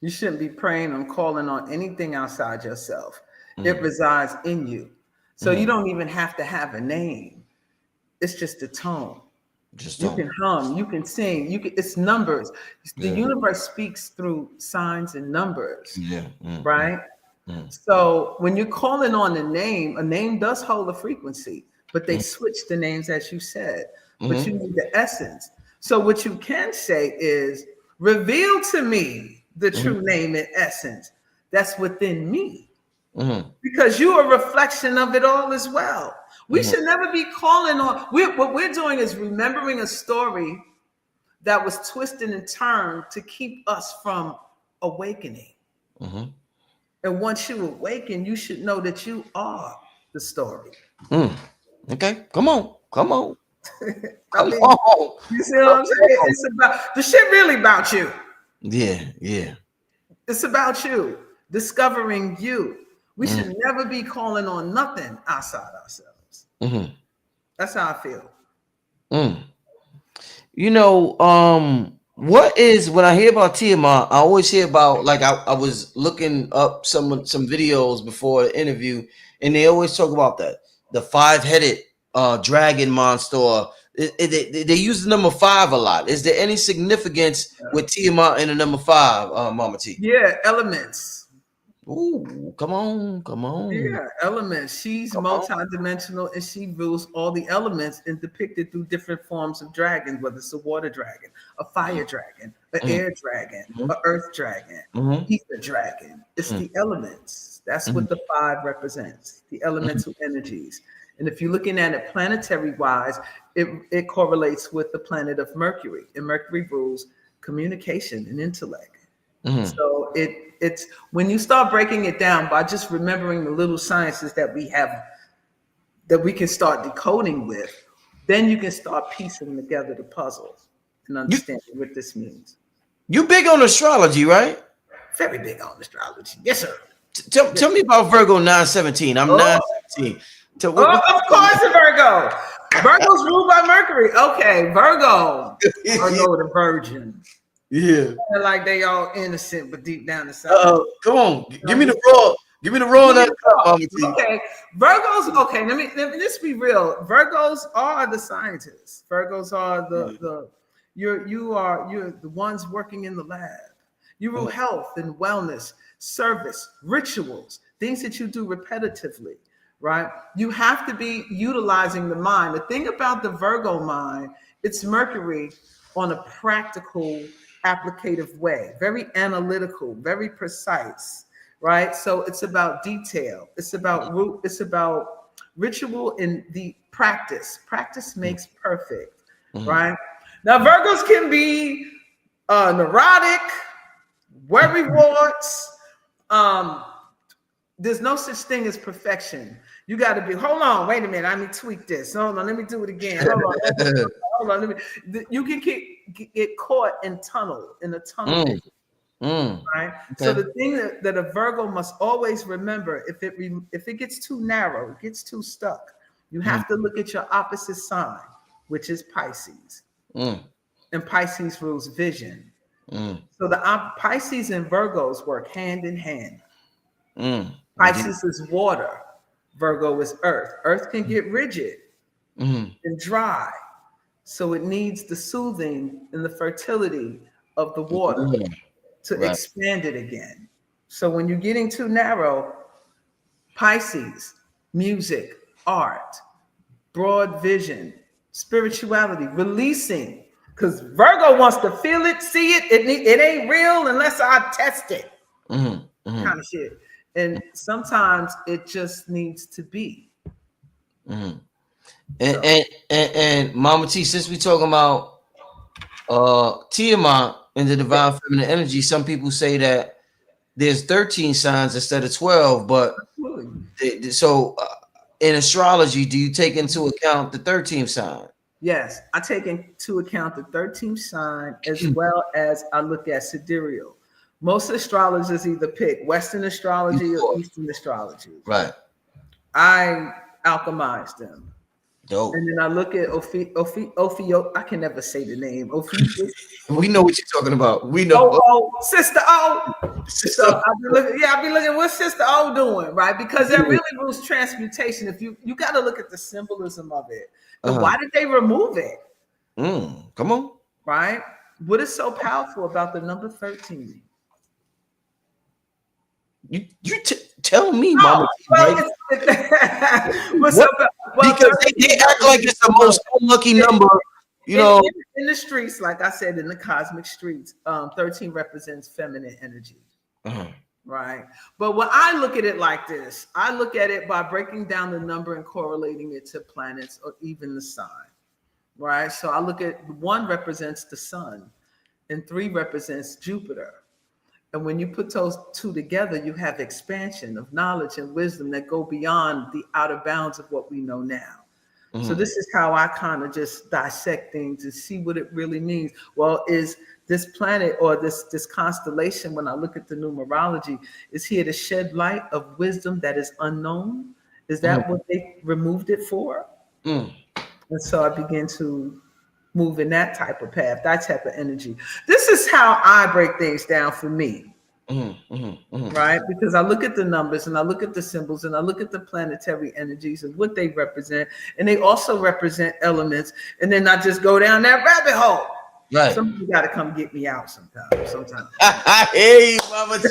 You shouldn't be praying and calling on anything outside yourself. It resides in you. So you don't even have to have a name. It's just a tone. You can hum, you can sing, it's numbers. The universe speaks through signs and numbers. Right? So when you're calling on a name does hold a frequency, but they switch the names, as you said. But you need the essence. So what you can say is, reveal to me the true name and essence that's within me. Because you are a reflection of it all as well. We should never be calling on. What we're doing is remembering a story that was twisted and turned to keep us from awakening. Mm-hmm. And once you awaken, you should know that you are the story. Okay, come on. I Come mean, on. you see what I'm saying? It's about the shit really about you. Yeah. It's about you, discovering you. We should never be calling on nothing outside ourselves. Mm-hmm. That's how I feel. You know, what is when I hear about Tiamat, I always hear about like I was looking up some videos before the interview, and they always talk about the 5-headed dragon monster. Or they use the number 5 a lot. Is there any significance with Tiamat and the number 5, Mama T? Yeah, elements. Ooh, come on. Yeah, elements. She's multidimensional and she rules all the elements and depicted through different forms of dragons, whether it's a water dragon, a fire dragon, an air dragon, an earth dragon, ether dragon. It's the elements. That's what the 5 represents, the elemental energies. And if you're looking at it planetary wise, it correlates with the planet of Mercury. And Mercury rules communication and intellect. So it's when you start breaking it down by just remembering the little sciences that we have, that we can start decoding with, then you can start piecing together the puzzles and understanding what this means. You big on astrology, right? Very big on astrology. Yes, sir. Tell me about Virgo 917. I'm 917. Of course, Virgo. Virgo's ruled by Mercury. Okay, Virgo the virgin. Yeah. Like they all innocent, but deep down inside. Come on. Give me the raw. Give me the raw. Okay. Virgos, okay, let me just be real. Virgos are the scientists. Virgos are you're the ones working in the lab. You rule health and wellness, service, rituals, things that you do repetitively, right? You have to be utilizing the mind. The thing about the Virgo mind, it's Mercury on a practical, applicative way, very analytical, very precise, right? So it's about detail. It's about ritual and the practice. Practice makes perfect, right? Now, Virgos can be neurotic, worrywarts. There's no such thing as perfection. You got to be, hold on, wait a minute, I need to tweak this. Hold on, let me do it again. Hold on. You can get caught in a tunnel vision, right? Okay. So the thing that a Virgo must always remember, if it gets too narrow, it gets too stuck, you have to look at your opposite sign, which is Pisces. And Pisces rules vision. So the Pisces and Virgos work hand in hand. Pisces is water. Virgo is earth. Earth can get rigid and dry. So it needs the soothing and the fertility of the water to expand it again. So when you're getting too narrow, Pisces, music, art, broad vision, spirituality, releasing, because Virgo wants to feel it, see it. It ain't real unless I test it. Kind of shit. And sometimes it just needs to be. And Mama T, since we talking about Tiamat and the divine feminine energy, some people say that there's 13 signs instead of 12. But so in astrology, do you take into account the 13th sign? Yes, I take into account the 13th sign as well as I look at sidereal. Most astrologers either pick Western astrology or Eastern astrology. Right. I alchemize them. Dope. And then I look at Ophio. I can never say the name. Ophiuchus. We know what you're talking about. We know. Sister O. So I'll be looking what Sister O doing, right? Because that really rules transmutation. If you got to look at the symbolism of it. And why did they remove it? Come on. Right? What is so powerful about the number 13? You tell me, Mama. Because they act like it's the most unlucky number, In the streets, like I said, in the cosmic streets, 13 represents feminine energy. Right? But when I look at it like this, I look at it by breaking down the number and correlating it to planets or even the sign. right? So I look at 1 represents the sun and 3 represents Jupiter. And when you put those 2 together, you have expansion of knowledge and wisdom that go beyond the outer bounds of what we know now. So this is how I kind of just dissect things and see what it really means. Well, is this planet or this constellation, when I look at the numerology, is here to shed light of wisdom that is unknown? Is that what they removed it for? And so I begin to move in that type of path, that type of energy. This is how I break things down for me. Right? Because I look at the numbers and I look at the symbols and I look at the planetary energies and what they represent. And they also represent elements. And then I just go down that rabbit hole. Right. Somebody got to come get me out sometimes. I hear you, Mama T.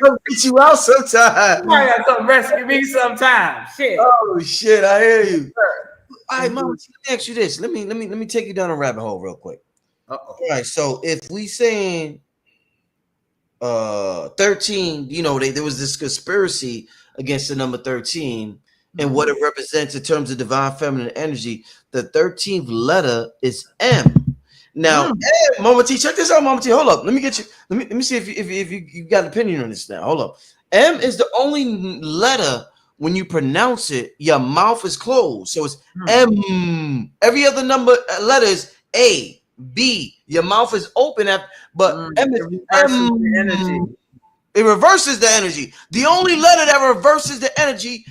Come get you out sometime. Somebody got to come rescue me sometime. Shit. Oh shit, I hear you. All right, Mama T, let me ask you this. Let me take you down a rabbit hole real quick. All right, so if we saying 13, you know, there was this conspiracy against the number 13 and what it represents in terms of divine feminine energy. The 13th letter is M. Now, Mama T, check this out, Mama T. Hold up. Let me get you. Let me see if you got an opinion on this now. Hold up. M is the only letter when you pronounce it, your mouth is closed. So it's M. Every other letter is A, B. Your mouth is open, but M is M. Energy. It reverses the energy. The only letter that reverses the energy,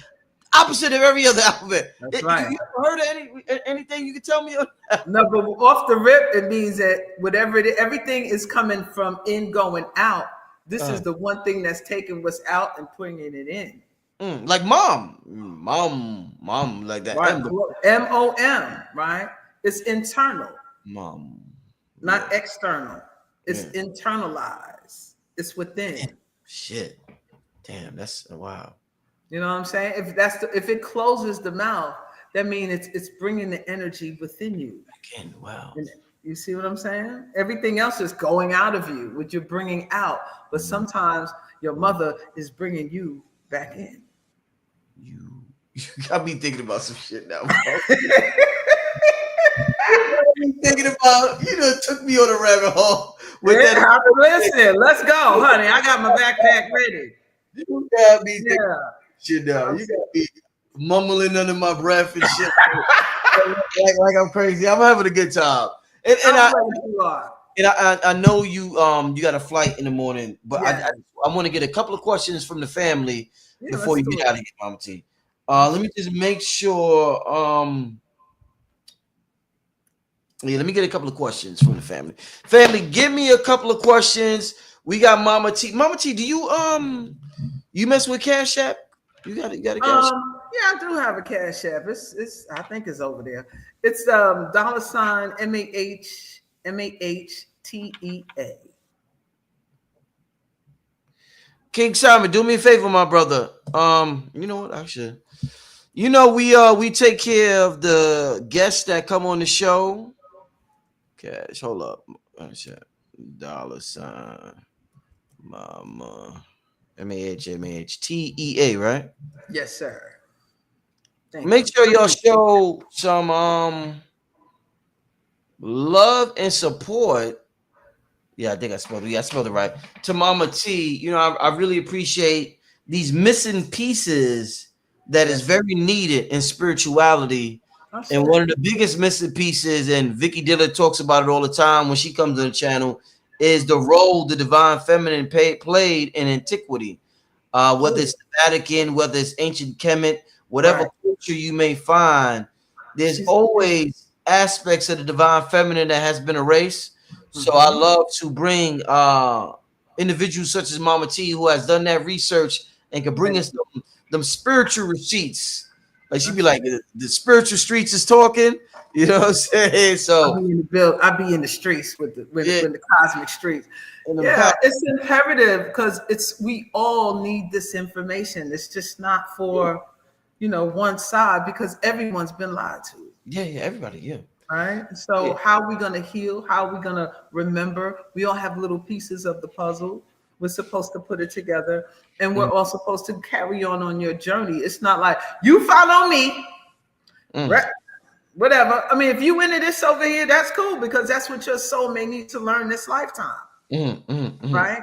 opposite of every other alphabet. That's right. You ever heard of anything you can tell me? No, but off the rip, it means that whatever everything is coming from in going out. This is the one thing that's taking what's out and putting it in. Like mom, like that. Right. MOM, right? It's internal. Mom. Not external. It's internalized. It's within. Shit. Damn, that's wow. You know what I'm saying? If it closes the mouth, that means it's bringing the energy within you. Again, wow. And you see what I'm saying? Everything else is going out of you, what you're bringing out. But sometimes your mother is bringing you back in. You got me thinking about some shit now, bro. Thinking about, took me on a rabbit hole. Listen, let's go, honey. I got my backpack ready. You got me thinking shit now. You got me mumbling under my breath and shit. like I'm crazy. I'm having a good time. And I know you got a flight in the morning, but I want to get a couple of questions from the family before you get out of here, Mama T. Let me just make sure. Let me get a couple of questions from the family. Family, give me a couple of questions. We got Mama T. Mama T, do you mess with Cash App? You got a Cash App? Yeah, I do have a Cash App. It's I think it's over there. It's $ MAHTEA. King Simon, do me a favor, my brother. You know what? I should. We take care of the guests that come on the show. Cash, hold up. $, Mama, MAHTEA, right? Yes, sir. Make sure y'all show some love and support. Yeah, I think I spelled it. Yeah, I spelled it right. To Mama T. I really appreciate these missing pieces that is very needed in spirituality. And one of the biggest missing pieces, and Vicky Diller talks about it all the time when she comes to the channel, is the role the divine feminine played in antiquity. Whether it's the Vatican, whether it's ancient Kemet, whatever culture you may find, there's always aspects of the divine feminine that has been erased. So I love to bring individuals such as Mama T, who has done that research and can bring us them spiritual receipts. Like she'd be like, the spiritual streets is talking. You know what I'm saying? So I be in the streets with the cosmic streets. It's imperative because we all need this information. It's just not for one side, because everyone's been lied to. Yeah, everybody, Right. So how are we gonna heal? How are we gonna remember? We all have little pieces of the puzzle. We're supposed to put it together, and we're all supposed to carry on your journey. It's not like you follow me. Right? whatever. I mean, if you into this over here, that's cool because that's what your soul may need to learn this lifetime, right?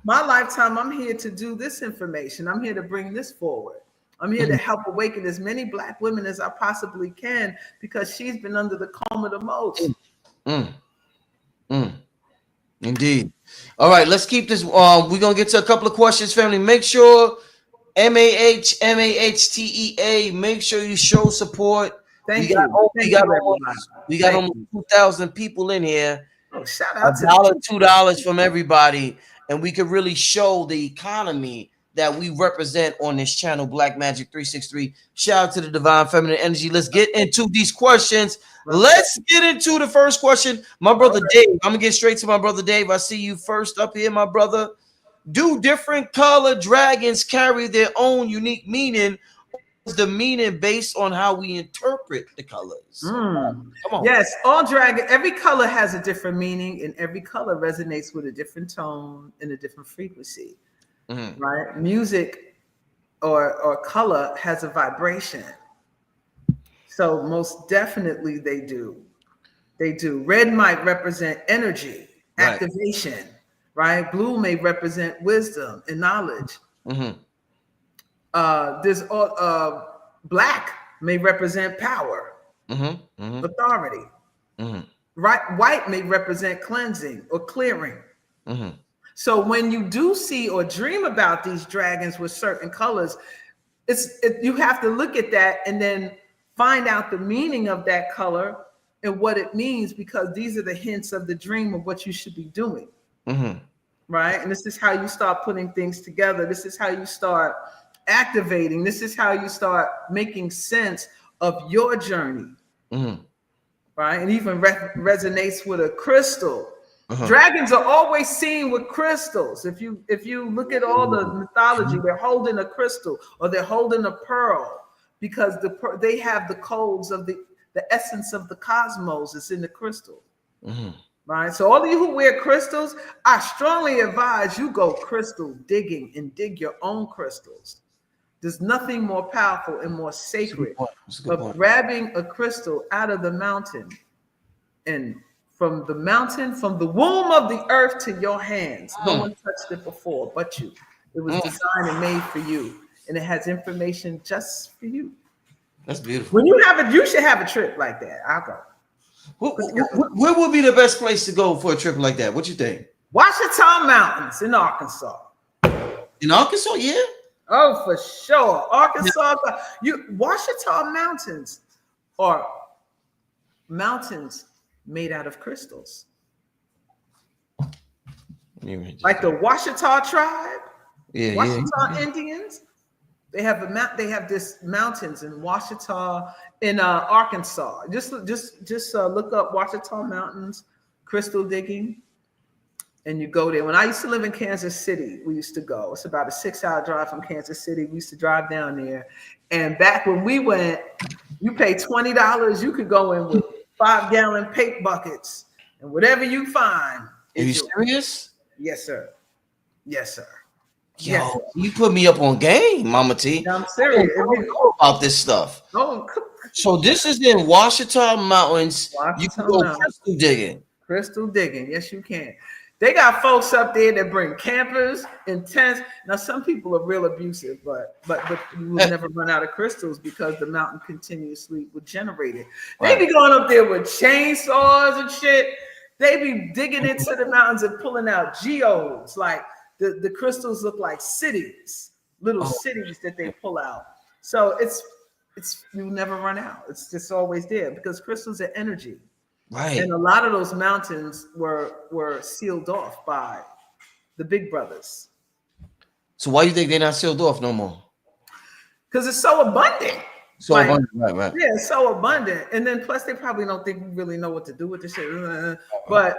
My lifetime, I'm here to do this information. I'm here to bring this forward. I'm here to help awaken as many Black women as I possibly can because she's been under the coma the most. Indeed. All right, let's keep this. We're gonna get to a couple of questions, family. Make sure MahMahTea. Make sure you show support. Thank you. We got almost 2,000 people in here. Oh, shout out to $1, $2 from everybody, and we could really show the economy that we represent on this channel, Black Magic 363. Shout out to the Divine Feminine Energy. Let's get into these questions. Let's get into the first question. My brother Dave, I'm gonna get straight to my brother Dave. I see you first up here, my brother. Do different color dragons carry their own unique meaning? Is the meaning based on how we interpret the colors? Come on. Yes, all dragon, every color has a different meaning, and every color resonates with a different tone and a different frequency. Right? Music or color has a vibration. So most definitely they do. They do. Red might represent energy, activation, right? Blue may represent wisdom and knowledge. There's black may represent power, authority. Right? White may represent cleansing or clearing. So when you do see or dream about these dragons with certain colors, you have to look at that and then find out the meaning of that color and what it means, because these are the hints of the dream of what you should be doing. Right? And this is how you start putting things together. This is how you start activating. This is how you start making sense of your journey. Right? And even resonates with a crystal. Dragons are always seen with crystals. If you look at all the mythology, they're holding a crystal or they're holding a pearl, because they have the codes of the essence of the cosmos is in the crystal. Right? So all of you who wear crystals, I strongly advise you go crystal digging and dig your own crystals. There's nothing more powerful and more sacred of grabbing a crystal out of the mountain, and from the mountain, from the womb of the earth to your hands. No one touched it before but you. It was designed and made for you, and it has information just for you. That's beautiful. When you have it, you should have a trip like that. I'll go. Where would be the best place to go for a trip like that? What you think? Ouachita Mountains in Arkansas. In Arkansas, yeah. Oh, for sure. Arkansas. Ouachita Mountains are mountains made out of crystals. Like the Ouachita tribe, Ouachita Indians. They have this mountains in Ouachita in Arkansas. Just look up Ouachita Mountains, crystal digging, and you go there. When I used to live in Kansas City, we used to go. It's about a 6-hour drive from Kansas City. We used to drive down there. And back when we went, you pay $20, you could go in with 5-gallon paint buckets and whatever you find. Are you serious? Yes, sir. Yes, sir. Yo, yes. You put me up on game, MahMah Tea. I'm serious. I don't know about this stuff. So this is in Ouachita Mountains. You can go crystal digging. Crystal digging. Yes, you can. They got folks up there that bring campers and tents. Now, some people are real abusive, but you will never run out of crystals because the mountain continuously will generate it. They be going up there with chainsaws and shit. They be digging into the mountains and pulling out geodes. Like the crystals look like cities, little cities that they pull out. So it's you never run out. It's just always there because crystals are energy. Right. And a lot of those mountains were sealed off by the big brothers. So why do you think they're not sealed off no more? Because it's so abundant. So abundant, right. Yeah, it's so abundant. And then plus they probably don't think we really know what to do with this shit. But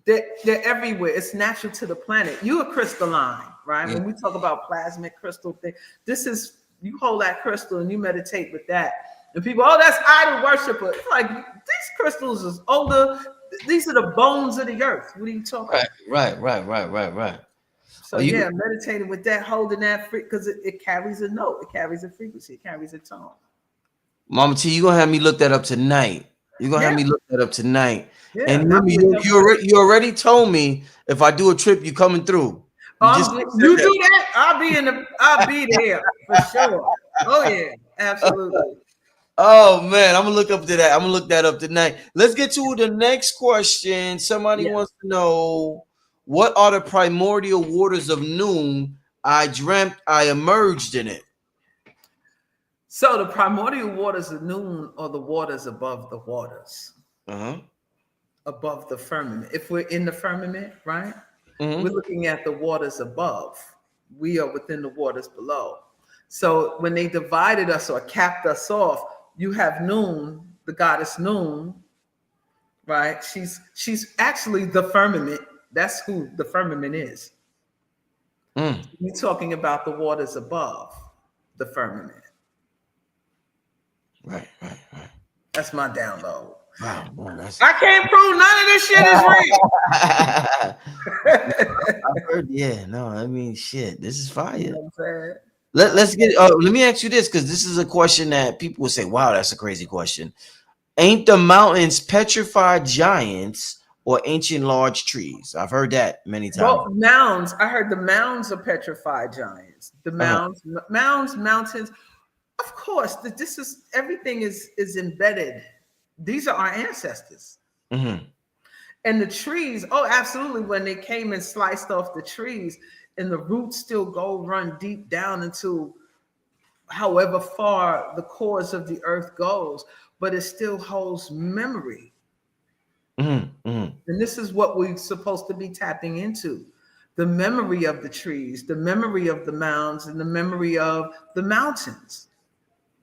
they're everywhere. It's natural to the planet. You are crystalline, right? Yeah. When we talk about plasmic crystal thing, this is, you hold that crystal and you meditate with that. And people, that's idol worshiper. It's like, these crystals is older. These are the bones of the earth. What are you talking about? Right. So meditating with that, holding that, because it carries a note. It carries a frequency. It carries a tone. Mama T, you gonna have me look that up tonight. You're gonna have Yeah. me look that up tonight. Yeah, And remember, you already told me if I do a trip, you coming through. You just you do that, I'll be there for sure. Oh yeah, absolutely. Oh man, I'm gonna look up to that. I'm gonna look that up tonight. Let's get to the next question. Somebody Yeah. wants to know, what are the primordial waters of noon? I dreamt I emerged in it. So the primordial waters of noon are the waters above the waters, Uh-huh. above the firmament. If we're in the firmament, right? Mm-hmm. We're looking at the waters above. We are within the waters below. So when they divided us or capped us off, you have Noon, the goddess Noon, right? She's actually the firmament. That's who the firmament is. We're talking about the waters above the firmament. Right. That's my download. Wow, I can't prove none of this shit is real. I've heard, yeah, no, I mean, shit, this is fire. You know what I'm saying? Let's get. Let me ask you this, because this is a question that people will say, "Wow, that's a crazy question." Ain't the mountains petrified giants or ancient large trees? I've heard that many times. Well, mounds. I heard the mounds are petrified giants. The mounds, mountains. Of course, this is everything is embedded. These are our ancestors. Mm-hmm. And the trees, oh, absolutely. When they came and sliced off the trees, and the roots still run deep down into however far the cores of the earth goes, but it still holds memory. Mm-hmm. Mm-hmm. And this is what we're supposed to be tapping into: the memory of the trees, the memory of the mounds, and the memory of the mountains.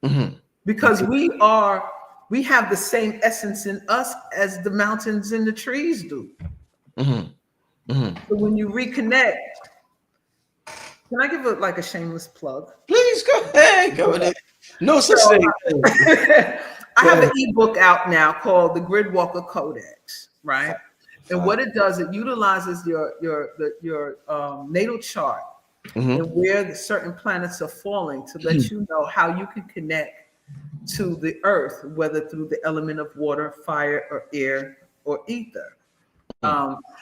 Mm-hmm. Because we have the same essence in us as the mountains and the trees do. Mm-hmm. Mm-hmm. So when you reconnect, can I give a shameless plug? Please go ahead. Go ahead. No such thing. I have an ebook out now called the Grid Walker Codex, right? And what it does, it utilizes your natal chart and where the certain planets are falling to let you know how you can connect to the earth, whether through the element of water, fire, or air, or ether.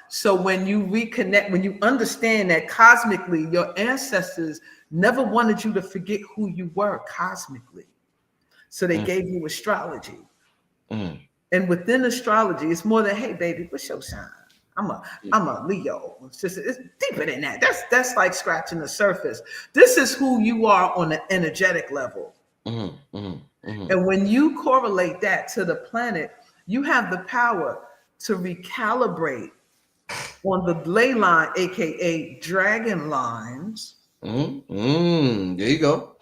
So when you reconnect, when you understand that cosmically, your ancestors never wanted you to forget who you were cosmically. So they gave you astrology. And within astrology, it's more than, hey, baby, what's your sign? I'm a Leo. It's deeper than that. That's like scratching the surface. This is who you are on an energetic level. And when you correlate that to the planet, you have the power to recalibrate on the ley line, aka dragon lines. There you go.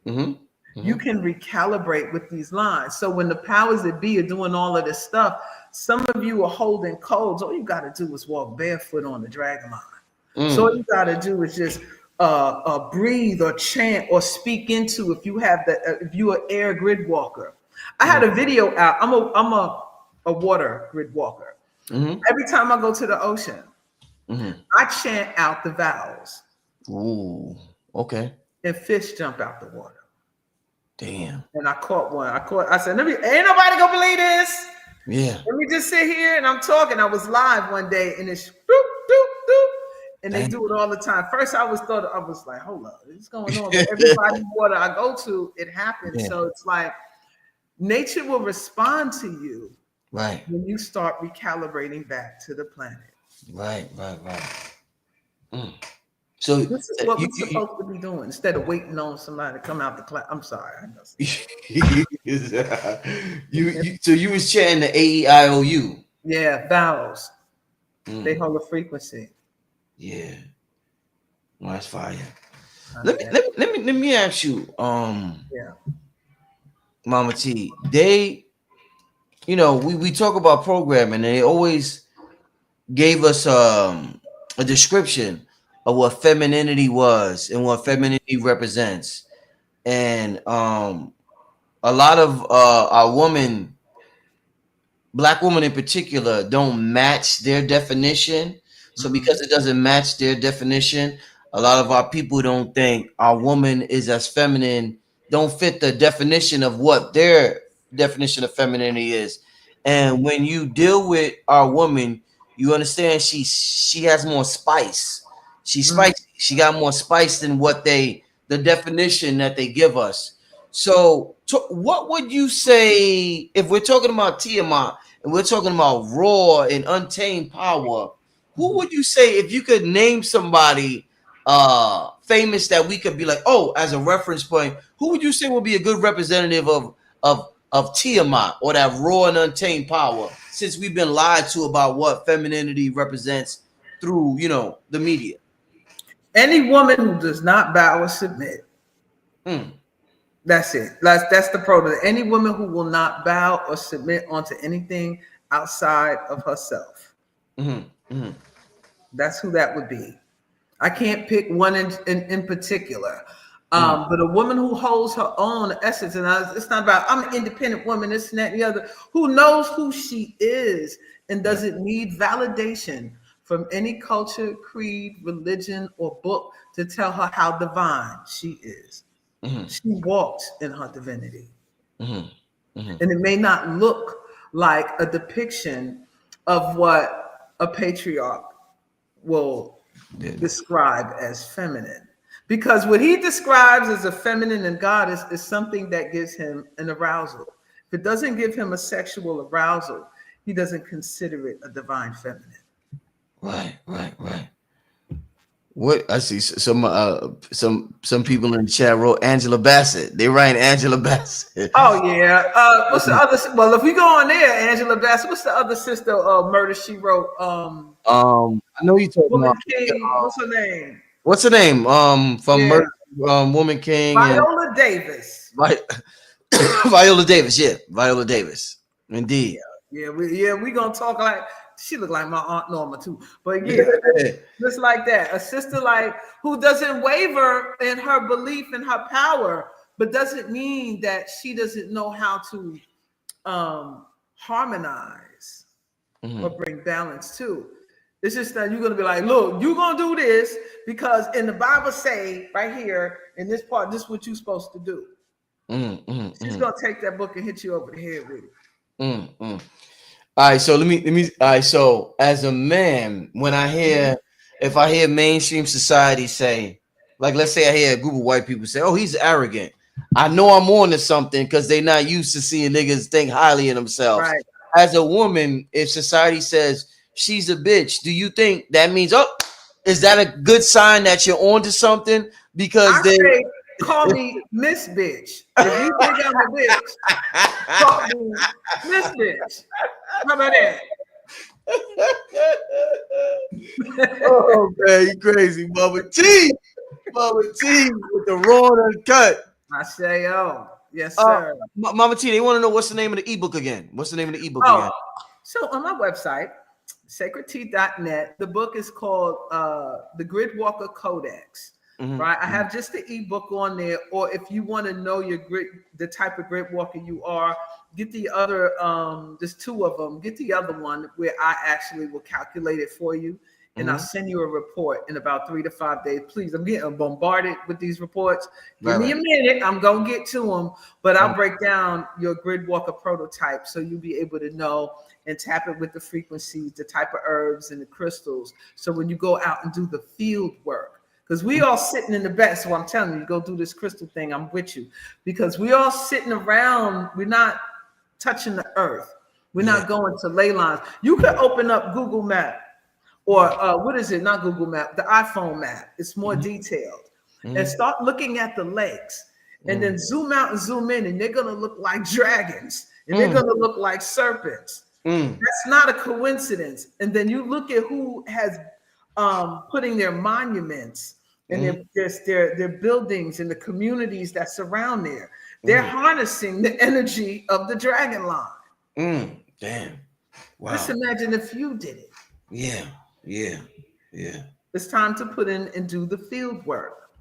You can recalibrate with these lines. So when the powers that be are doing all of this stuff, some of you are holding codes. All you got to do is walk barefoot on the dragon line. So all you got to do is just breathe or chant or speak into, if you have that, if you're an air grid walker. I had a video out. I'm a water grid walker. Every time I go to the ocean, I chant out the vowels. Ooh, okay. And fish jump out the water. Damn. And I caught one. I said, ain't nobody gonna believe this. Yeah. Let me just sit here and I'm talking. I was live one day and it's doop, doop, doop. And they do it all the time. First, I was like, hold up, what's going on? But everybody water I go to, it happens. Yeah. So it's like nature will respond to you when you start recalibrating back to the planet. Right. So this is what we're supposed to be doing instead of waiting on somebody to come out the class. I'm sorry. I know. So you was chanting the AEIOU. Yeah, vowels. They hold a frequency. Yeah. Well, that's fire. Let me ask you, Mama T, they, we talk about programming, and they always gave us a description of what femininity was and what femininity represents. And a lot of our Black women in particular, don't match their definition. So because it doesn't match their definition, a lot of our people don't think our woman is as feminine don't fit the definition of what their definition of femininity is. And when you deal with our woman, you understand she has more spice. She's spicy. She got more spice than what the definition that they give us. So, what would you say if we're talking about Tiamat and we're talking about raw and untamed power? Who would you say, if you could name somebody famous that we could be like, oh, as a reference point, who would you say would be a good representative of Tiamat or that raw and untamed power, since we've been lied to about what femininity represents through, the media? Any woman who does not bow or submit. That's it. That's the prototype. Any woman who will not bow or submit onto anything outside of herself. That's who that would be. I can't pick one in particular. But a woman who holds her own essence, and it's not about I'm an independent woman, this and that and the other, who knows who she is and doesn't need validation from any culture, creed, religion, or book to tell her how divine she is. She walks in her divinity. And it may not look like a depiction of what a patriarch will describe as feminine. Because what he describes as a feminine and goddess is something that gives him an arousal. If it doesn't give him a sexual arousal, he doesn't consider it a divine feminine. Right. What I see some people in the chat wrote Angela Bassett. They write Angela Bassett. Oh yeah. What's the other? Well, if we go on there, Angela Bassett. What's the other sister? Murder She Wrote. I know you talking Woman about. King. What's her name? What's her name? From Murder, Woman King. Viola Davis. Viola Davis. Yeah, Viola Davis. Indeed. Yeah. We gonna talk like. She looked like my Aunt Norma too, but yeah, just like that. A sister like who doesn't waver in her belief in her power, but doesn't mean that she doesn't know how to harmonize or bring balance too. It's just that you're gonna be like, look, you're gonna do this because in the Bible say right here in this part, this is what you're supposed to do. She's gonna take that book and hit you over the head with it. All right, so let me. All right, so as a man, if I hear mainstream society say, like, let's say I hear a group of white people say, "Oh, he's arrogant," I know I'm on to something because they're not used to seeing niggas think highly of themselves. Right. As a woman, if society says she's a bitch, do you think that means, oh, is that a good sign that you're on to something? Because they call me Miss Bitch. If you think I'm a bitch, call me Miss Bitch. How about that? Oh man, you crazy, MahMah Tea with the raw and uncut. I say, oh, yes, sir. MahMah Tea, they want to know what's the name of the ebook again. What's the name of the ebook again? So on my website, sacredtea.net, the book is called the Grid Walker Codex. Right, I have just the ebook on there, or if you want to know the type of grid walker you are, get the other. There's two of them. Get the other one where I actually will calculate it for you, and I'll send you a report in about 3 to 5 days. Please, I'm getting bombarded with these reports. Give me a minute. I'm gonna get to them, but I'll break down your grid walker prototype so you'll be able to know and tap it with the frequencies, the type of herbs and the crystals. So when you go out and do the field work. Because we all sitting in the back. So I'm telling you, go do this crystal thing. I'm with you. Because we all sitting around. We're not touching the earth. We're not going to ley lines. You could open up Google Map or what is it? Not Google Map, the iPhone map. It's more detailed. And start looking at the lakes. And then zoom out and zoom in. And they're going to look like dragons. And they're going to look like serpents. That's not a coincidence. And then you look at who has putting their monuments and their buildings and the communities that surround there. They're harnessing the energy of the dragon line. Damn. Wow. Just imagine if you did it. Yeah. It's time to put in and do the field work.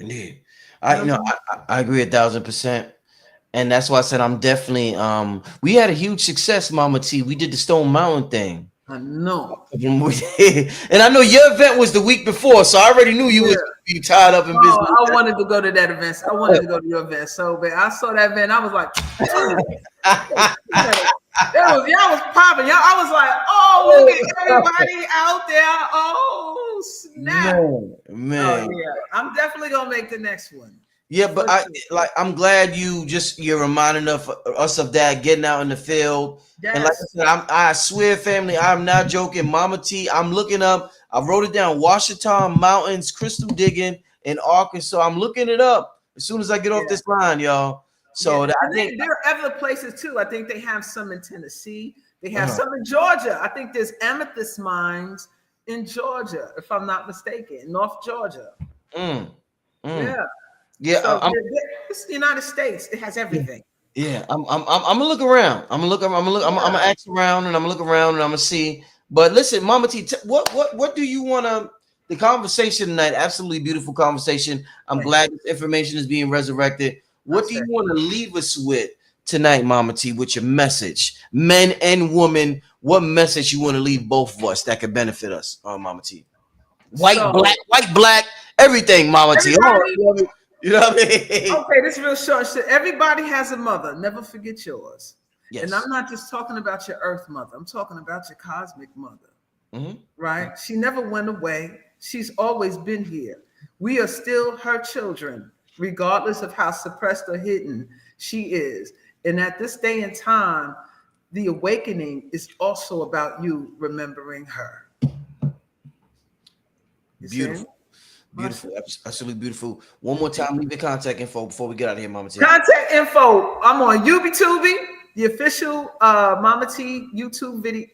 Indeed. I agree 1,000%. And that's why I said I'm definitely we had a huge success, MahMah Tea. We did the Stone Mountain thing. I know. And I know your event was the week before, so I already knew you was gonna be tied up in business. I wanted to go to that event. I wanted to go to your event so bad. I saw that event. I was like, y'all was popping. Y'all, I was like, oh, look at everybody out there. Oh, snap. Man. Oh, yeah. I'm definitely gonna make the next one. Yeah, but I'm glad you're reminding us of that, getting out in the field. Yes. And like I said, I swear, family, I'm not joking. MahMah Tea, I'm looking up. I wrote it down. Washita Mountains, crystal digging in Arkansas. I'm looking it up as soon as I get off this line, y'all. So I think there are other places too. I think they have some in Tennessee. They have some in Georgia. I think there's amethyst mines in Georgia, if I'm not mistaken, North Georgia. Yeah, so it's the United States. It has everything. Yeah, I'm gonna look around. I'm gonna ask around, and I'm gonna look around, and I'm gonna see. But listen, MahMah Tea, what do you want to? The conversation tonight, absolutely beautiful conversation. I'm glad this information is being resurrected. What do you want to leave us with tonight, MahMah Tea, with your message, men and women? What message you want to leave both of us that could benefit us on MahMah Tea? White, black, everything, MahMah Tea. You know what I mean? Okay, this is real short shit. Everybody has a mother. Never forget yours. Yes. And I'm not just talking about your earth mother. I'm talking about your cosmic mother. Right? She never went away. She's always been here. We are still her children, regardless of how suppressed or hidden she is. And at this day and time, the awakening is also about you remembering her. Beautiful. Beautiful, absolutely beautiful. One more time, leave your contact info before we get out of here, MahMah Tea. Contact info. I'm on UbiTubi, the official MahMah Tea YouTube video.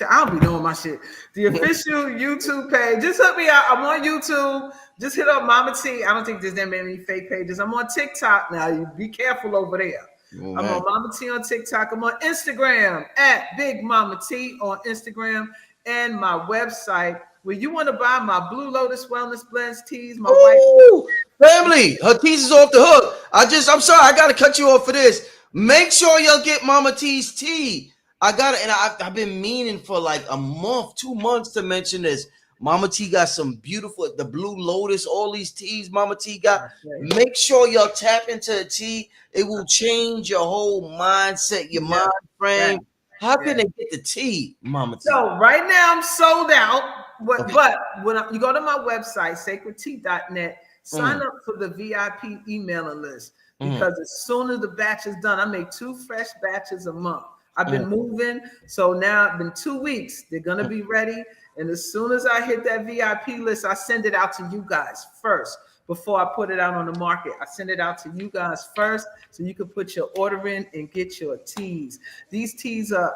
I don't be doing my shit. The official YouTube page. Just hook me out. I'm on YouTube. Just hit up MahMah Tea. I don't think there's that many fake pages. I'm on TikTok now. You be careful over there. I'm on MahMah Tea on TikTok. I'm on Instagram at Big MahMah Tea on Instagram, and my website. Where you want to buy my Blue Lotus Wellness Blends teas, my white family, her teas is off the hook. I'm sorry, I gotta cut you off for this. Make sure y'all get MahMah Tea's tea. I got it, and I've been meaning for like a month, 2 months to mention this. MahMah Tea got some beautiful, the Blue Lotus, all these teas MahMah Tea got. Make sure y'all tap into the tea. It will change your whole mindset, your mind frame. How can they get the tea, MahMah Tea? So right now I'm sold out. But when you go to my website, sacredtea.net, sign up for the VIP emailing list, because as soon as the batch is done, I make 2 fresh batches a month. I've been moving, so now it's been 2 weeks. They're gonna be ready, and as soon as I hit that VIP list, I send it out to you guys first before I put it out on the market. I send it out to you guys first, so you can put your order in and get your teas. These teas are,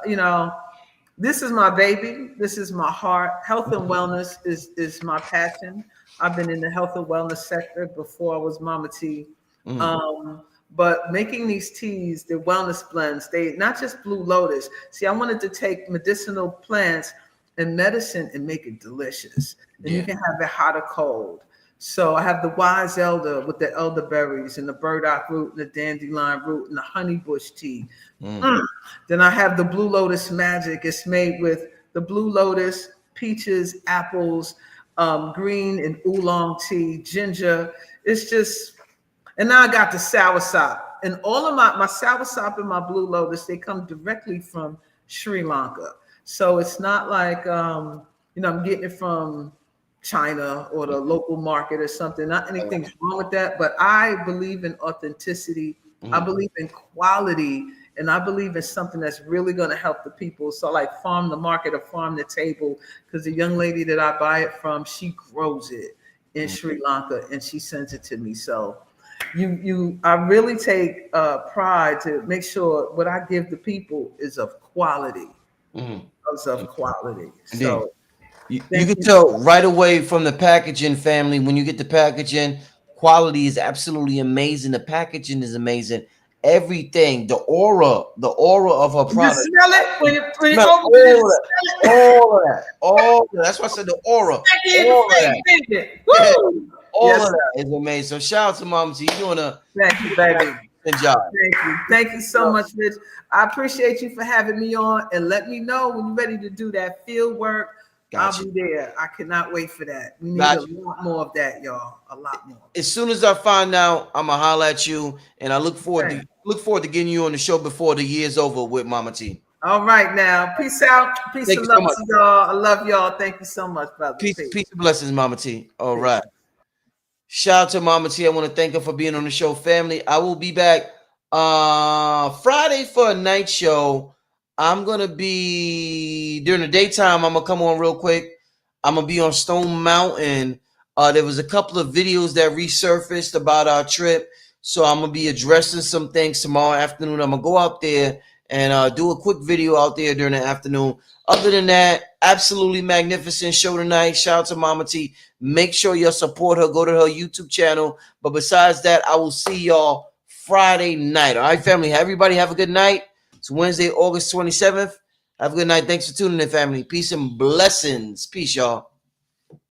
this is my baby. This is my heart. Health and wellness is my passion. I've been in the health and wellness sector before I was MahMah Tea. But making these teas, the wellness blends, they not just Blue Lotus. See, I wanted to take medicinal plants and medicine and make it delicious. And you can have it hot or cold. So I have the wise elder with the elderberries and the burdock root and the dandelion root and the honey bush tea. Then I have the Blue Lotus magic. It's made with the Blue Lotus, peaches, apples, green and oolong tea, ginger. It's just, and now I got the soursop. And all of my soursop and my Blue Lotus, they come directly from Sri Lanka. So it's not like, I'm getting it from China or the local market or something. Not anything's wrong with that, but I believe in authenticity. I believe in quality, and I believe in something that's really going to help the people. So like farm the market or farm the table, because the young lady that I buy it from, she grows it in Sri Lanka and she sends it to me. So I really take pride to make sure what I give the people is of quality. Of quality. So you can tell right away from the packaging, family. When you get the packaging, quality is absolutely amazing. The packaging is amazing. Everything, the aura of her product. You smell it when you all of that. That's why I said the aura. All of that is amazing. So shout out to MahMah Tea. You're doing thank you, baby. job. Thank you so much, Rich. I appreciate you for having me on, and let me know when you're ready to do that field work. I'll be there. I cannot wait for that. We need a lot more of that, y'all. A lot more. As soon as I find out, I'm gonna holler at you, and I look forward to getting you on the show before the year's over with MahMah Tea. All right, now. Peace out. Peace and love to y'all. I love y'all. Thank you so much, brother. Peace and blessings, MahMah Tea. All right. Shout out to MahMah Tea. I want to thank her for being on the show, family. I will be back Friday for a night show. I'm gonna be during the daytime. I'm gonna come on real quick. I'm gonna be on Stone Mountain. There was a couple of videos that resurfaced about our trip, so I'm gonna be addressing some things tomorrow afternoon. I'm gonna go out there and do a quick video out there during the afternoon. Other than that, absolutely magnificent show tonight. Shout out to MahMah Tea. Make sure you support her. Go to her YouTube channel. But besides that, I will see y'all Friday night. All right, family. Everybody have a good night. It's Wednesday, August 27th. Have a good night. Thanks for tuning in, family. Peace and blessings. Peace, y'all.